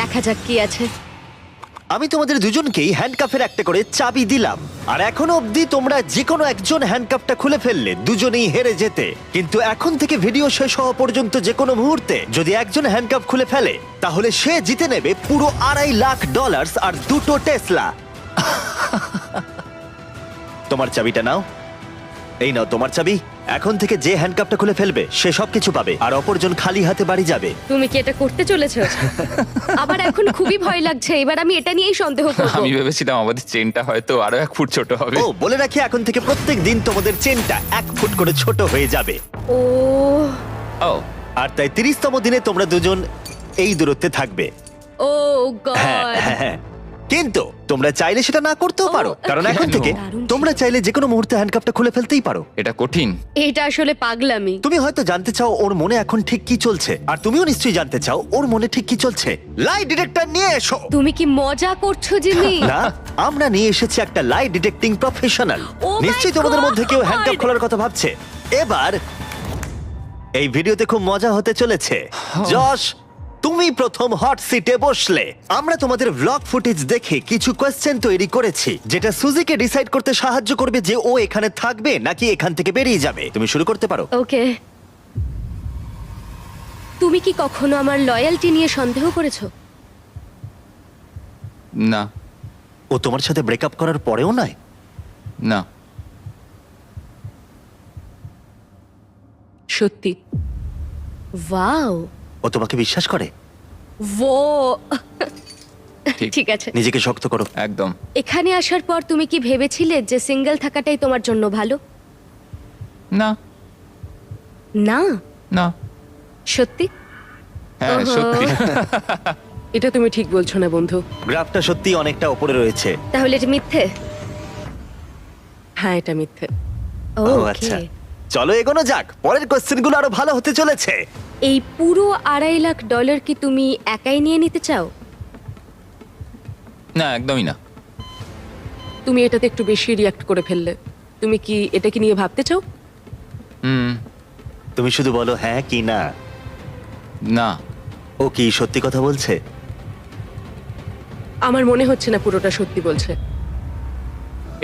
দেখা যাক কি আছে। আমি তোমাদের দুজনকেই হ্যান্ডকাফের একটা করে চাবি দিলাম, আর এখনো অবধি তোমরা যে কোনো একজন হ্যান্ডকাফটা খুলে ফেললে দুজনেই হেরে যেতে। কিন্তু এখন থেকে ভিডিও শেষ হওয়া পর্যন্ত যে কোনো মুহূর্তে যদি একজন হ্যান্ডকাফ খুলে ফেলে, তাহলে সে জিতে নেবে পুরো $2.5 লাখ আর 2টো টেসলা। তোমার চাবিটা নাও। এই নাও তোমার চাবি। এখন থেকে যে হ্যান্ডকাফটা খুলে ফেলবে সে সবকিছু পাবে, আর অপরজন খালি হাতে বাড়ি যাবে। তুমি কি এটা করতে চলেছো? আবার এখন খুবই ভয় লাগছে। এবার আমি এটা নিয়েই সন্দেহ করব। আমি ভেবেছিলাম আমাদের চেনটা হয়তো আরো 1 ফুট ছোট হবে। ও বলে রাখি, এখন থেকে প্রত্যেক দিন তোমাদের চেনটা 1 ফুট করে ছোট হয়ে যাবে। ও ও আর তাই 30তম দিনে তোমরা দুজন এই দূরত্বে থাকবে। ও হ্যাঁ, গড। হ্যাঁ, হ্যাঁ। কিন্তু তোমরা চাইলে সেটা না করতেও পারো, কারণ এখন কেন? থেকে দারুণ তোমরা চাইলে যে কোনো মুহূর্তে হ্যান্ডকাপটা খুলে ফেলতেই পারো। এটা কঠিন। এটা আসলে পাগলামি। তুমি হয়তো জানতে চাও ওর মনে এখন ঠিক কি চলছে, আর তুমিও নিশ্চয়ই জানতে চাও ওর মনে ঠিক কি চলছে। লাই ডিটেক্টর নিয়ে এসো। তুমি কি মজা করছো জিমি? না, আমরা নিয়ে এসেছি একটা লাই ডিটেক্টিং প্রফেশনাল। Oh my নিশ্চয়ই তোমাদের God! মধ্যে কেউ হ্যান্ডকাপ খোলার কথা ভাবছে। এবার এই ভিডিওতে খুব মজা হতে চলেছে। যশ, তুমি প্রথম হট সিটে বসলে। আমরা তোমাদের ব্লগ ফুটেজ দেখে কিছু কোয়েশ্চেন তৈরি করেছি, যেটা সুজিকে ডিসাইড করতে সাহায্য করবে যে ও এখানে থাকবে নাকি এখান থেকে বেরিয়ে যাবে। তুমি শুরু করতে পারো। ওকে। তুমি কি কখনো আমার লয়্যালটি নিয়ে সন্দেহ করেছো? না, ও তোমার সাথে ব্রেকআপ করার পরেও নয়? না। সত্যি? ওয়াও। ও তোমাকে বিশ্বাস করে? ও ঠিক। ঠিক আছে। নিজেকে শক্ত করো। একদম। এখানে আসার পর তুমি কি ভেবেছিলে যে সিঙ্গেল থাকাটাই তোমার জন্য ভালো? না, না। না। সত্যি? হ্যাঁ, ওহো। সত্যি। এটা তুমি ঠিক বলছো না বন্ধু। গ্রাফটা সত্যি অনেকটা উপরে রয়েছে। তাহলে এটা মিথ্যে? হ্যাঁ, এটা মিথ্যে। ও ওকে। আচ্ছা, চলো এগোনো যাক। পরের কোশ্চেনগুলো আরো ভালো হতে চলেছে। এই পুরো $2.5 লাখ কি তুমি একাই নিয়ে নিতে চাও? না, একদমই না। তুমি এটাতে একটু বেশি রিয়াক্ট করে ফেললে। তুমি কি এটাকে নিয়ে ভাবতে চাও? হুম, তুমি শুধু বলো হ্যাঁ কি না। না। ও কি সত্যি কথা বলছে? আমার মনে হচ্ছে না পুরোটা সত্যি বলছে।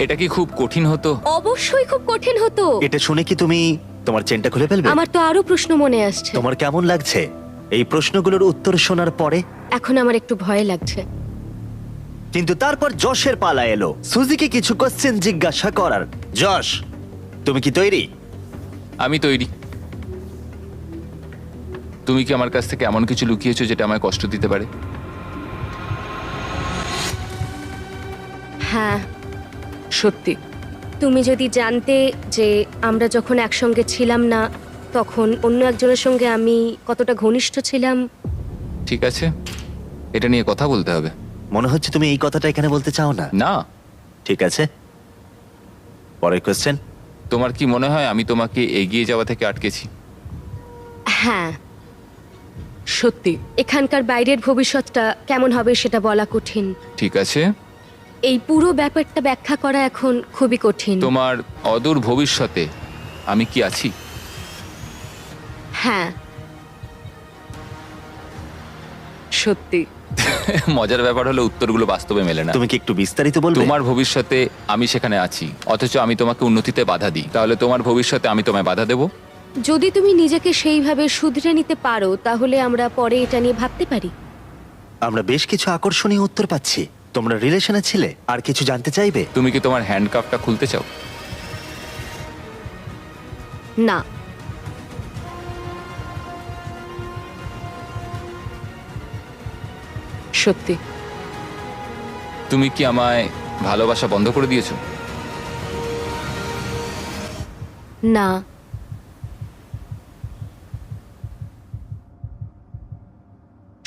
এটা কি খুব কঠিন হতো? অবশ্যই খুব কঠিন হতো। এটা শুনে কি তুমি তোমার চেনটা খুলে ফেলবে? আমার তো আরো প্রশ্ন মনে আসছে। তোমার কেমন লাগছে এই প্রশ্নগুলোর উত্তর শোনার পরে? এখন আমার একটু ভয় লাগছে। কিন্তু তারপর যশের পালা এলো সুজিকে কিছু কোশ্চেন জিজ্ঞাসা করার। যশ, তুমি কি তৈরি? আমি তৈরি। তুমি কি আমার কাছ থেকে এমন কিছু লুকিয়েছো যেটা আমায় কষ্ট দিতে পারে? হ্যাঁ। সত্যি? তুমি যদি জানতে যে আমরা যখন একসঙ্গে ছিলাম না তখন অন্য একজনের সঙ্গে আমি কতটা ঘনিষ্ঠ ছিলাম। ঠিক আছে, এটা নিয়ে কথা বলতে হবে। মনে হচ্ছে তুমি এই কথাটা এখানে বলতে চাও না। না। ঠিক আছে, পরের কোশ্চেন। তোমার কি মনে হয় আমি তোমাকে এগিয়ে যাওয়া থেকে আটকেছি? হ্যাঁ। সত্যি? এখানকার বাইরের ভবিষ্যৎটা কেমন হবে সেটা বলা কঠিন। ঠিক আছে, এই পুরো ব্যাপারটা ব্যাখ্যা করা এখন খুবই কঠিন। তোমার অদূর ভবিষ্যতে আমি কি আছি? হ্যাঁ। সত্যি? মজার ব্যাপার হলো উত্তরগুলো বাস্তবে মেলে না। তুমি কি একটু বিস্তারিত বলবে? তোমার ভবিষ্যতে আমি সেখানে আছি, অথচ আমি তোমাকে উন্নতিতে বাধা দিই। তাহলে তোমার ভবিষ্যতে আমি তোমায় বাধা দেব? যদি তুমি নিজেকে সেইভাবে শুধরে নিতে পারো তাহলে আমরা পরে এটা নিয়ে ভাবতে পারি। আমরা বেশ কিছু আকর্ষণীয় উত্তর পাচ্ছি। তোমরা রিলেশনে ছিলে, আর কিছু জানতে চাইবে? তুমি কি তোমার হ্যান্ডকাপটা খুলতে চাও? না। সত্যি? তুমি কি আমায় ভালোবাসা বন্ধ করে দিয়েছো? না।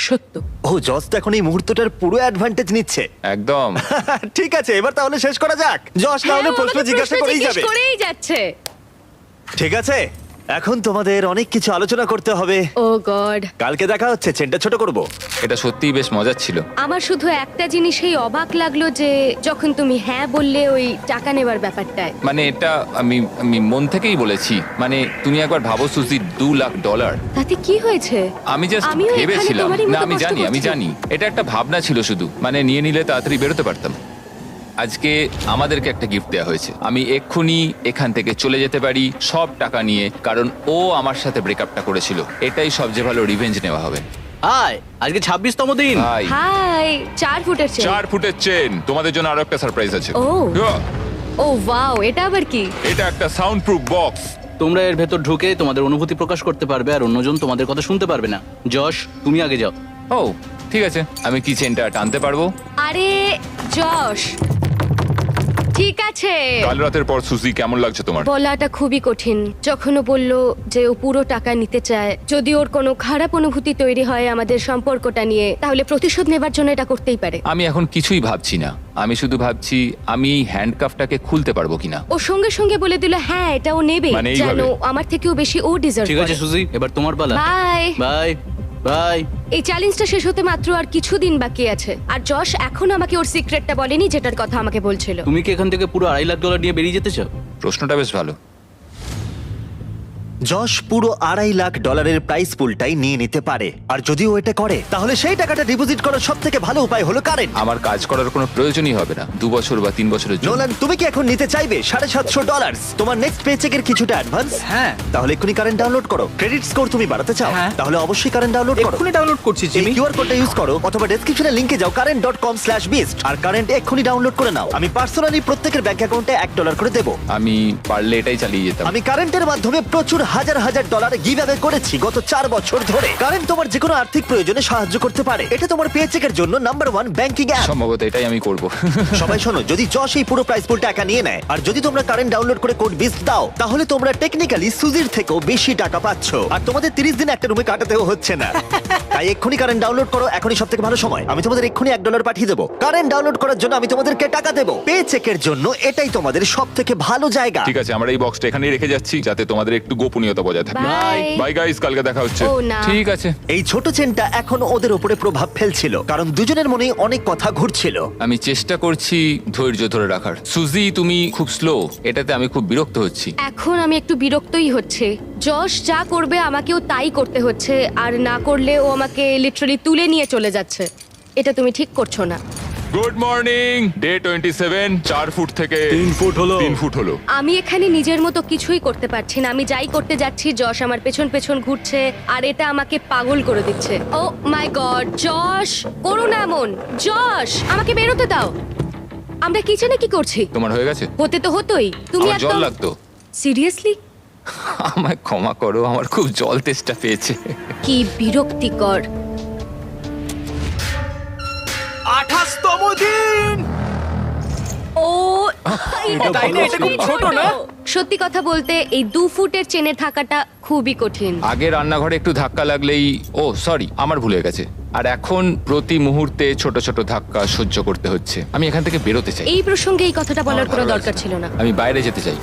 সত্য? ও, জজ তো এখন এই মুহূর্তটার পুরো অ্যাডভান্টেজ নিচ্ছে। একদম। ঠিক আছে, এবার তাহলে শেষ করা যাক। যশ না হলে হ্যাঁ, প্রশ্ন আমাকে জিজ্ঞাসা করেই জিজ্ঞেস যাবে। করেই যাচ্ছে। ঠিক আছে, এখন তোমাদের অনেক কিছু আলোচনা করতে হবে। ও গড। কালকে দেখা হচ্ছে। চেনটা ছোট করব। এটা সত্যিই বেশ মজার ছিল। আমার শুধু একটা জিনিসেই অবাক লাগলো যে যখন তুমি হ্যাঁ বললে ওই টাকা নেবার ব্যাপারটায়। মানে এটা আমি আমি মন থেকেই বলেছি। মানে তুমি একবার ভাবো সুজি, $2 লাখ। তাতে কি হয়েছে? আমি জাস্ট আমিও এখানে ভেবেছিলাম। তোমারই না, মতো আমি কষ্ট জানি, আমি করছি। জানি এটা একটা ভাবনা ছিল শুধু। মানে নিয়ে নিলে তাড়াতাড়ি বেরোতে পারতাম। আজকে আমাদেরকে একটা গিফট দেওয়া হয়েছে। আমি এক্ষুনি এখান থেকে চলে যেতে পারি সব টাকা নিয়ে, কারণ ও আমার সাথে ব্রেকআপটা করেছিল। এটাই সবচেয়ে ভালো রিভেঞ্জ নেওয়া হবে। হাই, আজকে 26তম দিন। ভাই, হাই। 4 ফুটের চেন। 4 ফুটের চেন। তোমাদের জন্য আরো একটা সারপ্রাইজ আছে। ও। Yeah, ও ওয়াও, এটা আবার কি? এটা একটা সাউন্ড প্রুফ বক্স। তোমরা এর ভেতর ঢুকে তোমাদের অনুভূতি প্রকাশ করতে পারবে, আর অন্যজন তোমাদের কথা শুনতে পারবে না। যশ, তুমি আগে যাও। ও ঠিক আছে, আমি কি চেনটা টানতে পারবো? আরে যশ, ঠিক আছে। কাল রাতের পর সুজি কেমন লাগছে তোমার? বলাটা খুবই কঠিন। যখন ও বলল যে ও পুরো টাকা নিতে চায়, যদি ওর কোনো খারাপ অনুভূতি তৈরি হয় আমাদের সম্পর্কটা নিয়ে, তাহলে প্রতিশোধ নেবার জন্য এটা করতেই পারে। আমি এখন কিছুই ভাবছি না, আমি শুধু ভাবছি আমি হ্যান্ডকাফটাকে খুলতে পারবো কিনা। ও সঙ্গে সঙ্গে বলে দিল হ্যাঁ এটা ও নেবে, মানে এইভাবে? জানো আমার থেকেও বেশি ও ডিজার্ভ ঠিক আছে করে। সুজি, এবার তোমার পালা। বাই। Bye bye. এই চ্যালেঞ্জটা শেষ হতে মাত্র আর কিছুদিন বাকি আছে, আর যশ এখন আমাকে ওর সিক্রেটটা বলেনি যেটার কথা আমাকে বলছিল। তুমি কি এখান থেকে পুরো $2.5 লাখ নিয়ে বেরিয়ে যেতে চাও? প্রশ্নটা বেশ ভালো। যশ পুরো $2.5 লাখ প্রাইস পুলটাই নিয়ে নিতে পারে, আর যদি ও এটা করে তাহলে সেই টাকাটা ডিপোজিট করার সব থেকে ভালো উপায় হলো কারেন্ট। আমার কাজ করার কোনো প্রয়োজনই হবে না 2 বছর বা 3 বছরের জন্য। নোলান, তুমি কি এখন নিতে চাইবে $750 তোমার নেক্সট পেচেকের কিছুটা অ্যাডভান্স? হ্যাঁ। তাহলে এক্ষুনি কারেন্ট ডাউনলোড করো। ক্রেডিট স্কোর তুমি বাড়াতে চাও? হ্যাঁ। তাহলে অবশ্যই কারেন্ট ডাউনলোড করো। এক্ষুনি ডাউনলোড করছি এই জিমি। কিউআর কোডটা ইউজ করো অথবা ডেসক্রিপশনে লিংকে যাও current.com/beast আর কারেন্ট এক্ষুনি ডাউনলোড করে নাও। আমি পার্সোনালি প্রত্যেকের ব্যাংক অ্যাকাউন্টে $1 করে দেব। আমি পারলে এটাই চালিয়ে যেতাম। আমি কারেন্টের মাধ্যমে প্রচুর হাজার হাজার ডলার গিভঅ্যাওয়ে করেছি গত 4 বছর ধরে। কারেন্ট তোমার যে কোনো আর্থিক প্রয়োজনে সাহায্য করতে পারে। এটা তোমার পেচেকের জন্য নাম্বার 1 ব্যাংকিং অ্যাপ। সম্ভবত এটাই আমি করব। সবাই শোনো, যদি যশ এই পুরো প্রাইস পুলটা একা নিয়ে নেয় আর যদি তোমরা কারেন্ট ডাউনলোড করে কোড বিস্ট দাও, তাহলে তোমরা টেকনিক্যালি সুজির থেকেও বেশি টাকা পাচ্ছ, আর তোমাদের 30 দিন একটা রুমে কাটাতেও হচ্ছে না। তাই এক্ষুনি কারেন্ট ডাউনলোড করো, এখনই সবথেকে ভালো সময়। আমি তোমাদের এক্ষুনি $1 পাঠিয়ে দেবো। কারেন্ট ডাউনলোড করার জন্য আমি তোমাদেরকে টাকা দেবো। পে চেকের জন্য এটাই তোমাদের সবথেকে ভালো জায়গা। ঠিক আছে, আমরা এই বক্সটা এখানেই রেখে যাচ্ছি যাতে তোমাদের একটু গোপনীয়তা বজায় থাকে। বাই। বাই গাইস, কালকে দেখা হচ্ছে। ও না। ঠিক আছে। এই ছোট চেনটা এখন ওদের উপরে প্রভাব ফেলছিল, কারণ দুজনের মনেই অনেক কথা ঘুরছিল। আমি চেষ্টা করছি ধৈর্য ধরে রাখার। সুজি, তুমি খুব স্লো, এটাতে আমি খুব বিরক্ত হচ্ছি। এখন আমি একটু বিরক্তই হচ্ছে। যশ যা করবে আমাকেও তাই করতে হচ্ছে, আর না করলে ও আমাকে লিটারালি তুলে নিয়ে চলে যাচ্ছে। এটা তুমি ঠিক করছো না। Good morning. ডে 27, 4 ফুট থেকে 3 ফুট হলো। 3 ফুট হলো। আমি এখানে নিজের মতো কিছুই করতে পারছি না। আমি যাই করতে যাচ্ছি যশ আমার পেছন পেছন ঘুরছে, আর এটা আমাকে পাগল করে দিচ্ছে। ও মাই গড, যশ করো না এমন। যশ আমাকে বেরোতে দাও। আমরা কিচেনে কি করছি? তোমার হয়ে গেছে? হতে তো হতোই। তুমি আমার জল একদম লাগতো। সিরিয়াসলি? আমায় ক্ষমা করো, আমার খুব জল তেষ্টা পেয়েছে। কি বিরক্তিকর। 28তম দিন। ও তাই না? এটা খুব ছোট না? সত্যি কথা বলতে এই 2 ফুটের চেনে থাকাটা খুবই কঠিন। আগে রান্নাঘরে একটু ধাক্কা লাগলেই, ও সরি, আমার ভুল হয়ে গেছে। আর এখন প্রতি মুহূর্তে ছোট ছোট ধাক্কা সহ্য করতে হচ্ছে। আমি এখান থেকে বেরোতে চাই। এই প্রসঙ্গে এই কথাটা বলার আমার কোনো ভালো দরকার লাগছে ছিল না। আমি বাইরে যেতে চাই।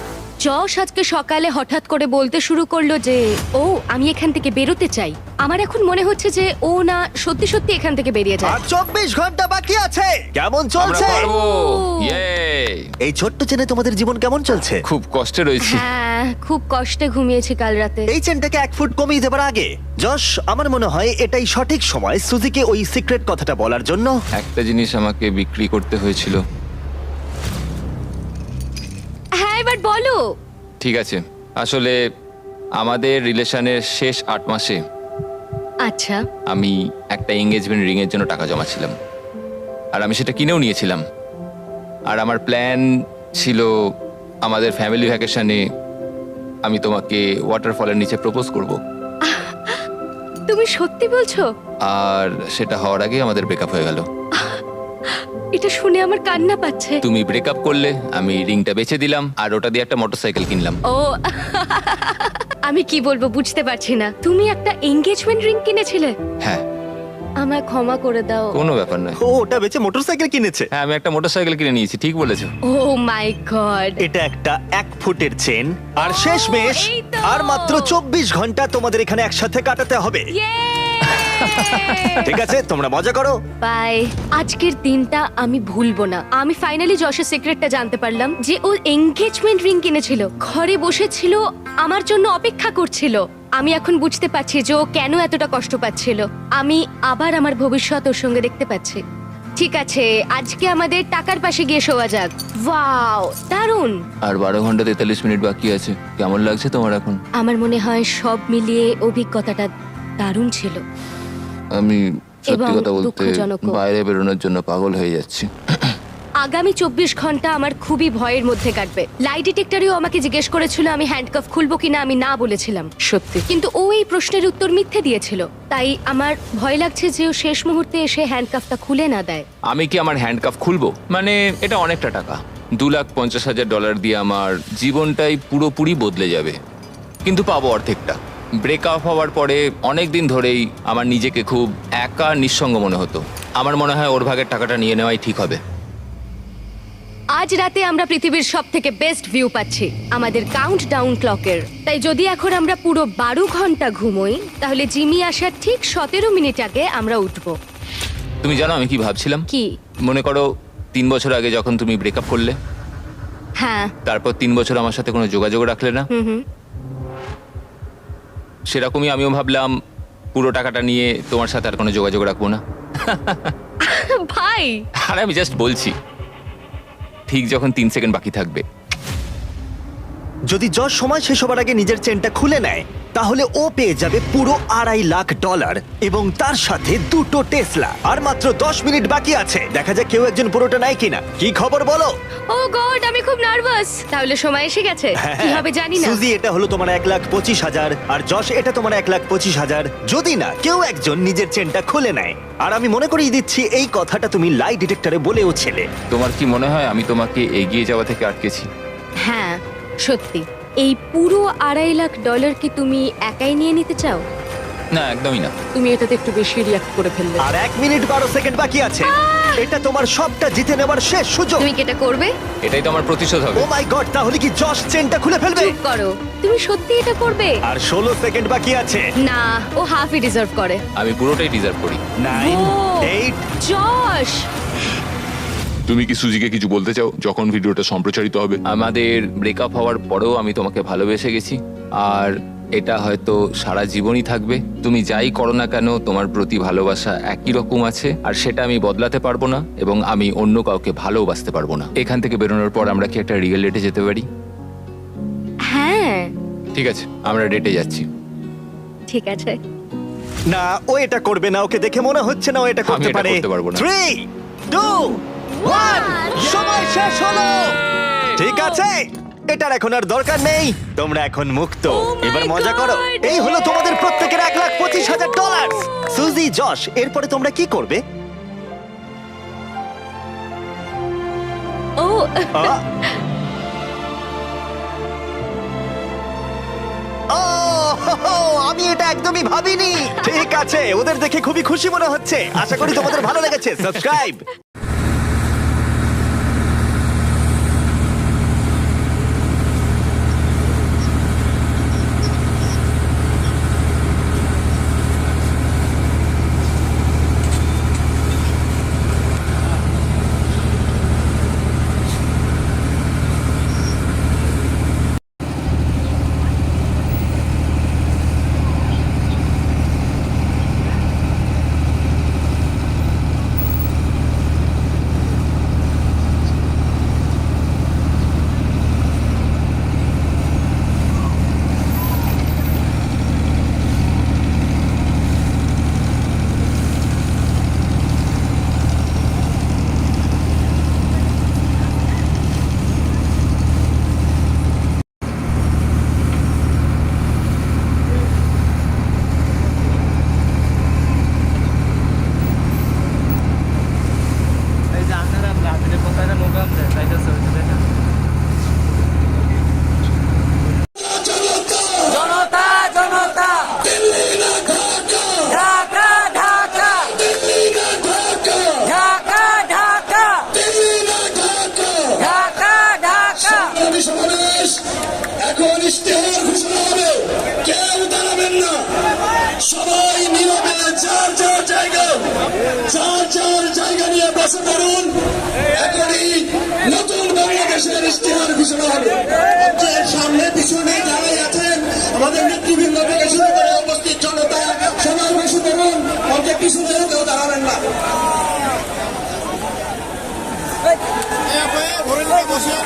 যশ আজকে সকালে হঠাৎ করে বলতে শুরু করলো যে ও আমি এখান থেকে বেরোতে চাই। আমার এখন মনে হচ্ছে যে ও না সত্যি সত্যি এখান থেকে বেরিয়ে যায়। আর 24 ঘন্টা বাকি আছে। কেমন আমরা চলছে? পারবো। ও। ইয়ে! এই ছোট্ট চেনে তোমাদের জীবন কেমন চলছে? খুব কষ্টে রয়েছি। হ্যাঁ, খুব কষ্টে ঘুমিয়েছি কাল রাতে। এই চেনটাকে 1 ফুট কমিয়ে দেবার আগে যশ, আমার মনে হয় এটাই সঠিক সময় সুজিকে ওই সিক্রেট কথাটা বলার জন্য। একটা জিনিস আমাকে বিক্রি করতে হয়েছিল। হ্যাঁ, এবার বলো। ঠিক আছে, আসলে আমাদের রিলেশনের শেষ 8 মাসে আচ্ছা, আমি একটা এঙ্গেজমেন্ট রিং এর জন্য টাকা জমাচ্ছিলাম, আর আমি সেটা কিনেও নিয়েছিলাম। আর আমার প্ল্যান ছিল আমাদের ফ্যামিলি ভ্যাকেশনে আমি তোমাকে ওয়াটারফলের নিচে প্রপোজ করব, তুমি সত্যি বলছো? আর সেটা হওয়ার আগে আমাদের ব্রেকআপ হয়ে গেল। এটা শুনে আমার কান্না পাচ্ছে। তুমি ব্রেকআপ করলে, আমি রিংটা বেচে দিলাম, আর ওটা দিয়ে একটা মোটরসাইকেল কিনলাম। ও আমি কি বলবো বুঝতে পারছি না। তুমি একটা এনগেজমেন্ট রিং কিনেছিলে? হ্যাঁ, আমায় ক্ষমা করে দাও। কোনো ব্যাপার নয়। ও ওটা বেচে মোটরসাইকেল কিনেছে। হ্যাঁ, আমি একটা মোটরসাইকেল কিনে নিয়েছি, ঠিক বলেছো। ও মাই গড। এটা একটা 1 ফুটের চেন, আর শেষমেশ এই তো। আর মাত্র 24 ঘন্টা তোমাদের এখানে একসাথে কাটাতে হবে। ঠিক আছে, তোমরা মজা করো। বাই। আজকের দিনটা আমি ভুলবো না। আমি ফাইনালি যশের সিক্রেটটা জানতে পারলাম যে ও এনগেজমেন্ট রিং কিনেছিল, ঘরে বসেছিল, আমার জন্য অপেক্ষা করছিল। আমি এখন বুঝতে পারছি যে ও কেন এতটা কষ্ট পাচ্ছিল। আমি আবার আমার ভবিষ্যৎ ওর সঙ্গে দেখতে পাচ্ছি। ঠিক আছে, আজকে আমাদের টাকার পাশে গিয়ে শোয়া যাক। ওয়াও, দারুণ। আর 12 ঘন্টা 43 মিনিট বাকি আছে। কেমন লাগছে তোমার এখন? আমার মনে হয় সব মিলিয়ে অভিজ্ঞতাটা দারুণ ছিল। আমি সত্যি এবং কথা বলতে দুঃখজনকও। বাইরে বেরোনোর জন্য পাগল হয়ে যাচ্ছি। আগামী 24 ঘন্টা আমার খুবই ভয়ের মধ্যে কাটবে। লাই ডিটেক্টরেও আমাকে জিজ্ঞেস করেছিল আমি হ্যান্ডকাফ খুলবো কিনা, আমি না বলেছিলাম। সত্যি? কিন্তু ও এই প্রশ্নের উত্তর মিথ্যে দিয়েছিল। তাই আমার ভয় লাগছে যে ও শেষ মুহূর্তে এসে হ্যান্ডকাফটা খুলে না দেয়। আমি কি আমার হ্যান্ডকাফ খুলবো? মানে এটা অনেকটা টাকা। $2,50,000 দিয়ে আমার জীবনটাই পুরোপুরি বদলে যাবে, কিন্তু পাবো অর্ধেকটা। ব্রেকআপ হওয়ার পরে অনেক দিন ধরেই আমার নিজেকে খুব একা নিঃসঙ্গ মনে হতো। আমার মনে হয় ওর ভাগের টাকাটা নিয়ে নেওয়াই ঠিক হবে। আজ রাতে আমরা পৃথিবীর সব থেকে বেস্ট ভিউ পাচ্ছি আমাদের কাউন্ট ডাউন ক্লকের। তাই যদি এখন আমরা পুরো 12 ঘন্টা ঘুমোই, তাহলে জিমি আসার ঠিক 17 মিনিট আগে আমরা উঠবো। তুমি জানো আমি কি ভাবছিলাম? কি? মনে করো 3 বছর আগে যখন তুমি ব্রেকআপ করলে, হ্যাঁ। তারপর 3 বছর আমার সাথে কোনো যোগাযোগ রাখলে না, সেরকমই আমিও ভাবলাম পুরো টাকাটা নিয়ে তোমার সাথে আর কোনো যোগাযোগ রাখবো না। ভাই, আর আমি জাস্ট বলছি, ঠিক যখন 3 সেকেন্ড বাকি থাকবে। যদি যশ সময় শেষ হবার আগে নিজের চেনটা খুলে নেয়, তাহলে ও পেয়ে যাবে পুরো $2.5 লাখ এবং তার সাথে 2টো টেসলা। আর মাত্র 10 মিনিট বাকি আছে, দেখা যাক কেউ একজন পুরোটা নেয় কিনা। কি খবর বলো? ও গড, আমি খুব নার্ভাস। তাহলে সময় এসে গেছে, কি হবে জানি না। সুজি, এটা হলো তোমার 1,25,000 আর যশ এটা তোমার 1,25,000, যদি না কেউ একজন নিজের চেনটা খুলে নেয়। আর আমি মনে করিয়ে দিচ্ছি এই কথাটা তুমি লাই ডিটেক্টরে বলেও ছিলে। তোমার কি মনে হয় আমি তোমাকে এগিয়ে যাওয়া থেকে আটকেছি? হ্যাঁ, সত্যি। এই পুরো $2.5 লাখ কি তুমি একাই নিয়ে নিতে চাও? না, একদমই না। তুমি এটাতে একটু বেশি রিয়াক্ট করে ফেললে। আর 1 মিনিট 12 সেকেন্ড বাকি আছে। এটা তোমার সবটা জিতে নেবার শেষ সুযোগ। তুমি কি এটা করবে? এটাই তো আমার প্রতিশোধ হবে। ও মাই গড, তাহলে কি যশ চেনটা খুলে ফেলবে? চুপ করো, তুমি সত্যি এটা করবে? আর 16 সেকেন্ড বাকি আছে। না, ও হাফই ডিজার্ভ করে। আমি পুরোটাই ডিজার্ভ করি। 9, ও, 8, জশ, তুমি কি সুজিকে কিছু বলতে চাও যখন ভিডিওটা সম্প্রচারিত হবে? আমাদের ব্রেকআপ হওয়ার পরেও আমি তোমাকে ভালোবেসে গেছি, আর এটা হয়তো সারা জীবনই থাকবে। তুমি যাই করো না কেন, তোমার প্রতি ভালোবাসা একই রকম আছে, আর সেটা আমি বদলাতে পারবো না, এবং আমি অন্য কাউকে ভালোবাসতে পারবো না। এখান থেকে বেরোনোর পর আমরা কি একটা রিয়েল ডেটে যেতে পারি? হ্যাঁ ঠিক আছে, আমরা ডেটে যাচ্ছি। ঠিক আছে। না, ও এটা করবে না। ওকে দেখে মনে হচ্ছে না ও এটা আমি করতে এটা পারে। করতে পারবো না। 3, 2, 1, সময় শেষ হলো। ঠিক আছে, এটার এখন আর দরকার নেই। তোমরা এখন মুক্ত। my এবার মজা করো। God! এই হলো তোমাদের প্রত্যেকের $1,25,000। সুজি, যশ, এরপরে তোমরা কি করবে? ও, আ? ও, হো, হো, আমি এটা একদমই ভাবিনি। ঠিক আছে, ওদের দেখে খুবই খুশি মনে হচ্ছে। আশা করি তোমাদের ভালো লেগেছে। সাবস্ক্রাইব। এখন ইশতেহার ঘোষণা হবে, কেউ দাঁড়াবেন না, সবাই নীরবে যার যার জায়গা নিয়ে বসে পড়ুন। এখনই নতুন বাংলাদেশের ইশতেহার ঘোষণা হবে। আপনার সামনে পিছনে যারাই আছেন, আমাদের নেতৃবৃন্দ থেকে শুরু করে উপস্থিত জনতা, সবাই বসে পড়ুন, অনেক পিছনে কেউ দাঁড়াবেন না।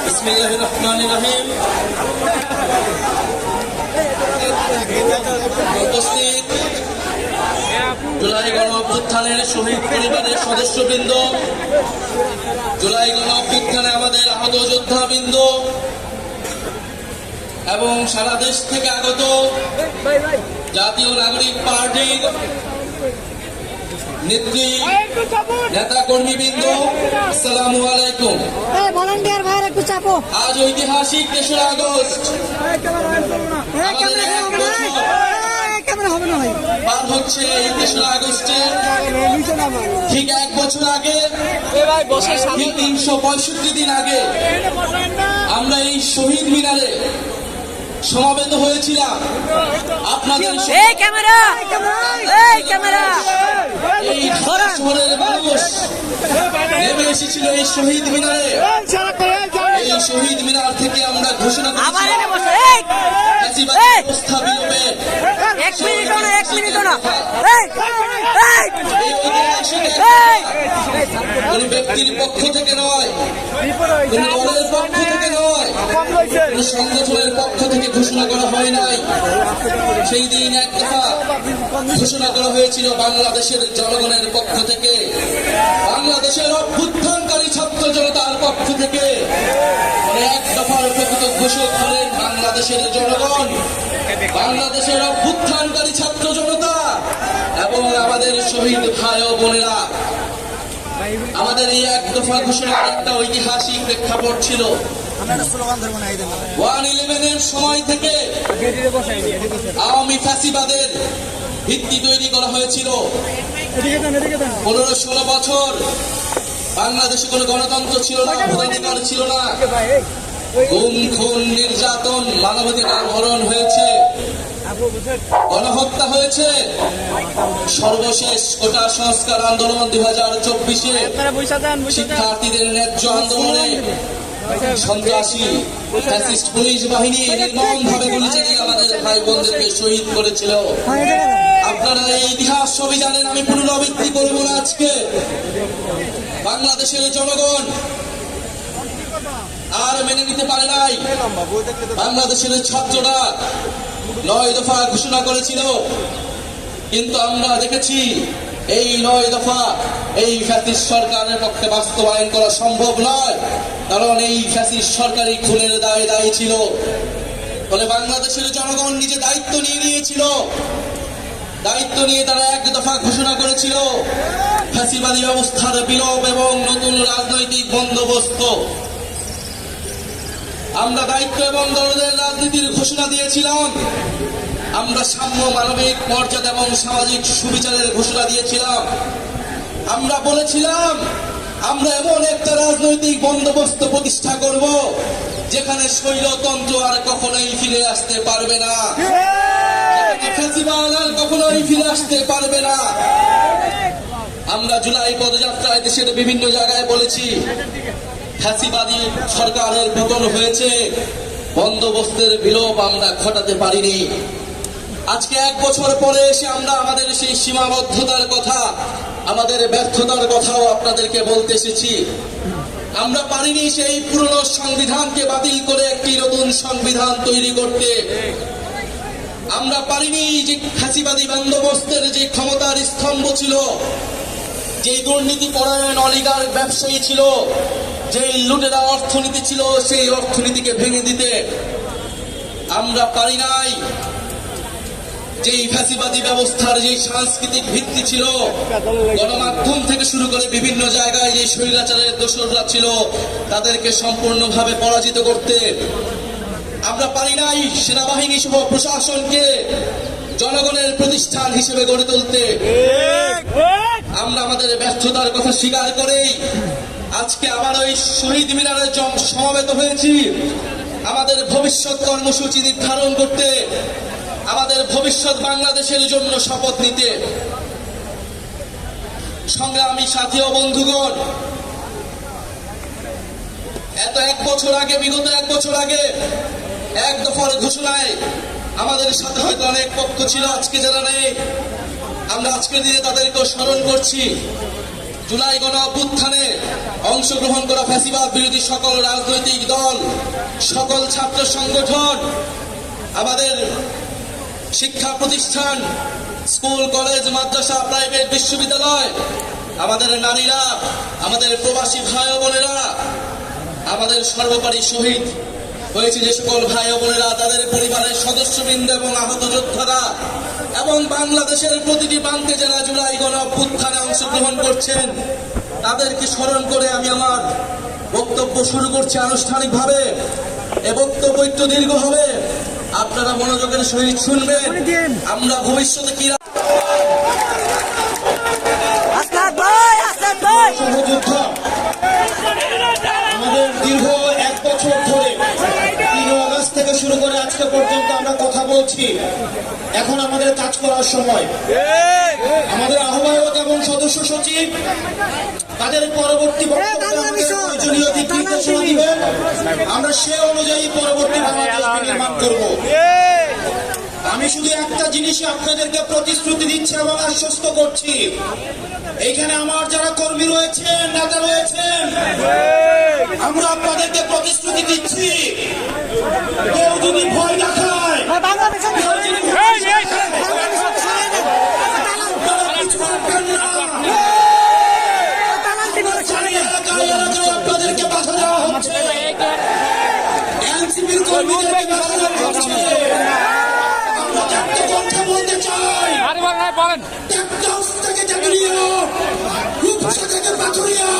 বিসমিল্লাহির রহমানির রহিম। উপস্থিত জুলাই গণ অভ্যুত্থানের শহীদ পরিবারের সদস্যবৃন্দ, জুলাই গণ অভ্যুত্থানে আমাদের আহত যোদ্ধাবৃন্দ এবং সারা দেশ থেকে আগত জাতীয় নাগরিক পার্টির নেত্রী, নেতা কর্মীবৃন্দ, আসসালামু আলাইকুম। ভলান্টিয়ার ভাইয়ের একটু চাপো। আজ ঐতিহাসিক 3রা আগস্ট। আমাদের এক বছর ক্যামেরা হবে না ভাই। পার হচ্ছে এই 3রা আগস্টে। ঠিক 1 বছর আগে, ঠিক 365 দিন আগে আমরা এই শহীদ মিনারে সমাবেত হয়েছিলাম। আপনাদের ক্যামেরা ক্যামেরা এই ঢাকা শহরের মানুষ নেমে এসেছিল এই শহীদ মিনারে। এই শহীদ মিনার থেকে আমরা ঘোষণা করেছিলাম ফ্যাসিবাদী ব্যবস্থা বিলোপের। এই ঐতিহাসিক কোন ব্যক্তির পক্ষ থেকে নয়, কোন দলের পক্ষ থেকে নয়, কোন সংগঠনের পক্ষ থেকে ঘোষণা করা হয় নাই। সেই দিন এক কথা ঘোষণা করা হয়েছিল বাংলাদেশের জনগণের পক্ষ থেকে, বাংলাদেশের অভ্যুত্থানকারী ছাত্র জনতার পক্ষ থেকে। এক দফার প্রকৃত ঘোষক হলেন বাংলাদেশের জনগণ, বাংলাদেশের অভ্যুত্থানকারী ছাত্র জনতা এবং আমাদের শহীদ ভাই ও বোনেরা। আমাদের এই এক দফা ঘোষণার একটা ঐতিহাসিক প্রেক্ষাপট ছিল। 1/11-এর সময় থেকে আওয়ামী ফ্যাসিবাদের ভিত্তি তৈরি করা হয়েছিল। 15-16 বছর বাংলাদেশে কোনো গণতন্ত্র ছিল না, ভোটাধিকার ছিল না, গুম খুন নির্যাতন, মানবাধিকার হরণ হয়েছে, গণহত্যা হয়েছে। সর্বশেষ কোটা সংস্কার আন্দোলন 2024-এ শিক্ষার্থীদের ন্যায্য আন্দোলনে সন্ত্রাসী ফ্যাসিস্ট পুলিশ বাহিনী নির্মমভাবে গুলি চালিয়ে আমাদের ভাই বোনদেরকে শহীদ করেছিল। আপনারা এই ইতিহাস সবই জানেন, আমি পুনরাবৃত্তি করব না। আজকে বাংলাদেশের জনগণ আর মেনে নিতে পারে নাই। বাংলাদেশের ছাত্ররা 9 দফা ঘোষণা করেছিল, কিন্তু আমরা দেখেছি এই 9 দফা এই ফ্যাসিস্ট সরকারের পক্ষে বাস্তবায়ন করা সম্ভব নয়, কারণ এই ফ্যাসিস্ট সরকারি খুনের দায়ে দায়ী ছিল। ফলে বাংলাদেশের জনগণ নিজে দায়িত্ব নিয়ে নিয়েছিল। দায়িত্ব নিয়ে তারা 1 দফা ঘোষণা করেছিল ফ্যাসিবাদী ব্যবস্থার বিলোপ এবং নতুন রাজনৈতিক বন্দোবস্ত। আমরা দায়িত্ব এবং দলদের রাজনীতির ঘোষণা দিয়েছিলাম। আমরা সাম্য, মানবিক মর্যাদা এবং সামাজিক সুবিচারের ঘোষণা দিয়েছিলাম। আমরা বলেছিলাম আমরা এমন একটা রাজনৈতিক বন্দোবস্ত প্রতিষ্ঠা করব যেখানে স্বৈরতন্ত্র আর কখনোই ফিরে আসতে পারবে না, ফ্যাসিবাদ আর কখনোই ফিরে আসতে পারবে না। আমরা জুলাই পদযাত্রায় দেশের বিভিন্ন জায়গায় বলেছি ফ্যাসিবাদী সরকারের পতন হয়েছে, বন্দোবস্তের বিলোপ আমরা ঘটাতে পারিনি। আজকে 1 বছর পরে এসে আমরা আমাদের সেই সীমাবদ্ধতার কথা, আমাদের ব্যর্থতার কথাও আপনাদেরকে বলতে এসেছি। আমরা পারিনি সেই পুরনো সংবিধানকে বাতিল করে একটি নতুন সংবিধান তৈরি করতে। আমরা পারিনি যে ফ্যাসিবাদী বন্দোবস্তের যে ক্ষমতার স্তম্ভ ছিল, যে দুর্নীতি পরায়ণ অলিগার ব্যবসায়ী ছিল, যে লুটেরা অর্থনীতি ছিল, সেই অর্থনীতিকে ভেঙে দিতে। আমরা পারি নাই যে ফ্যাসিবাদী ব্যবস্থার যে সাংস্কৃতিক ভিত্তি ছিল, গণমাধ্যম থেকে শুরু করে বিভিন্ন জায়গায় যে স্বৈরাচারের দোসররা ছিল তাদেরকে সম্পূর্ণভাবে পরাজিত করতে। আমরা পারি নাই সেনাবাহিনী সহ প্রশাসনকে জনগণের প্রতিষ্ঠান হিসেবে গড়ে তুলতে। আমরা আমাদের ব্যর্থতার কথা স্বীকার করেই আজকে আবার ওই শহীদ মিনারে সমাবেত হয়েছি আমাদের ভবিষ্যৎ কর্মসূচি নির্ধারণ করতে, আমাদের ভবিষ্যৎ বাংলাদেশের জন্য শপথ নিতে। সংগ্রামী সাথী ও বন্ধুগণ, বিগত 1 বছর আগে 1 দফার ঘোষণায় আমাদের সাথে হয়তো অনেক পক্ষ ছিল, আজকে যারা নেই আমরা আজকের দিনে তাদেরকেও স্মরণ করছি। জুলাই গণ অভ্যুত্থানে অংশগ্রহণ করা ফ্যাসিবাদ বিরোধী সকল রাজনৈতিক দল, সকল ছাত্র সংগঠন, আমাদের শিক্ষা প্রতিষ্ঠান, স্কুল, কলেজ, মাদ্রাসা, প্রাইভেট, বিশ্ববিদ্যালয়, আমাদের নারীরা, আমাদের প্রবাসী ভাই ও বোনেরা, আমাদের সর্বোপরি শহীদ হয়েছে যে সকল ভাই ও বোনেরা, তাদের পরিবারের সদস্যবৃন্দ এবং আহত যোদ্ধারা এবং বাংলাদেশের প্রতিটি প্রান্তে যারা জুলাই গণ অভ্যুত্থানে অংশ অংশগ্রহণ করছেন তাদেরকে স্মরণ করে আমি আমার বক্তব্য শুরু করছি আনুষ্ঠানিকভাবে। এ বক্তব্য একটু দীর্ঘ হবে, আপনারা মনোযোগের সহিত শুনবেন। আমরা ভবিষ্যতে কি আস্তাদ ভাই, আস্তাদ ভাই। সহযোদ্ধা আমাদের দীর্ঘ 1 বছর ধরে 3 আগস্ট থেকে শুরু করে আজকে পর্যন্ত আমরা কথা বলছি। এখন আমাদের কাজ করার সময়। আমাদের আহ্বায়ক এবং সদস্য সচিব তাদের পরবর্তী বক্তব্যে আমাদের প্রয়োজনীয় দিক নির্দেশনা দিবেন। আমরা সে অনুযায়ী পরবর্তী বাংলাদেশ নির্মাণ করব। আমি শুধু একটা জিনিসই আপনাদেরকে প্রতিশ্রুতি দিচ্ছি এবং আশ্বস্ত করছি, এইখানে আমার যারা কর্মী রয়েছেন, নেতা রয়েছেন, আমরা আপনাদেরকে প্রতিশ্রুতি দিচ্ছি, কেউ যদি ভয় দেখায়, বাংলাদেশের কেউ যদি ভয় দেখায়, বাংলাদেশের সরাই দেন। আপনারা কিছু করবেন না। এলাকায় এলাকায় আপনাদেরকে বাধা দেওয়া হচ্ছে, এনসিপির কর্মীদেরকে বাধা দেওয়া হচ্ছে। আমরা একটা কথা বলতে চাই, টেকনাফ থেকে জাগুলিয়া, রূপসা থেকে পাথুরিয়া,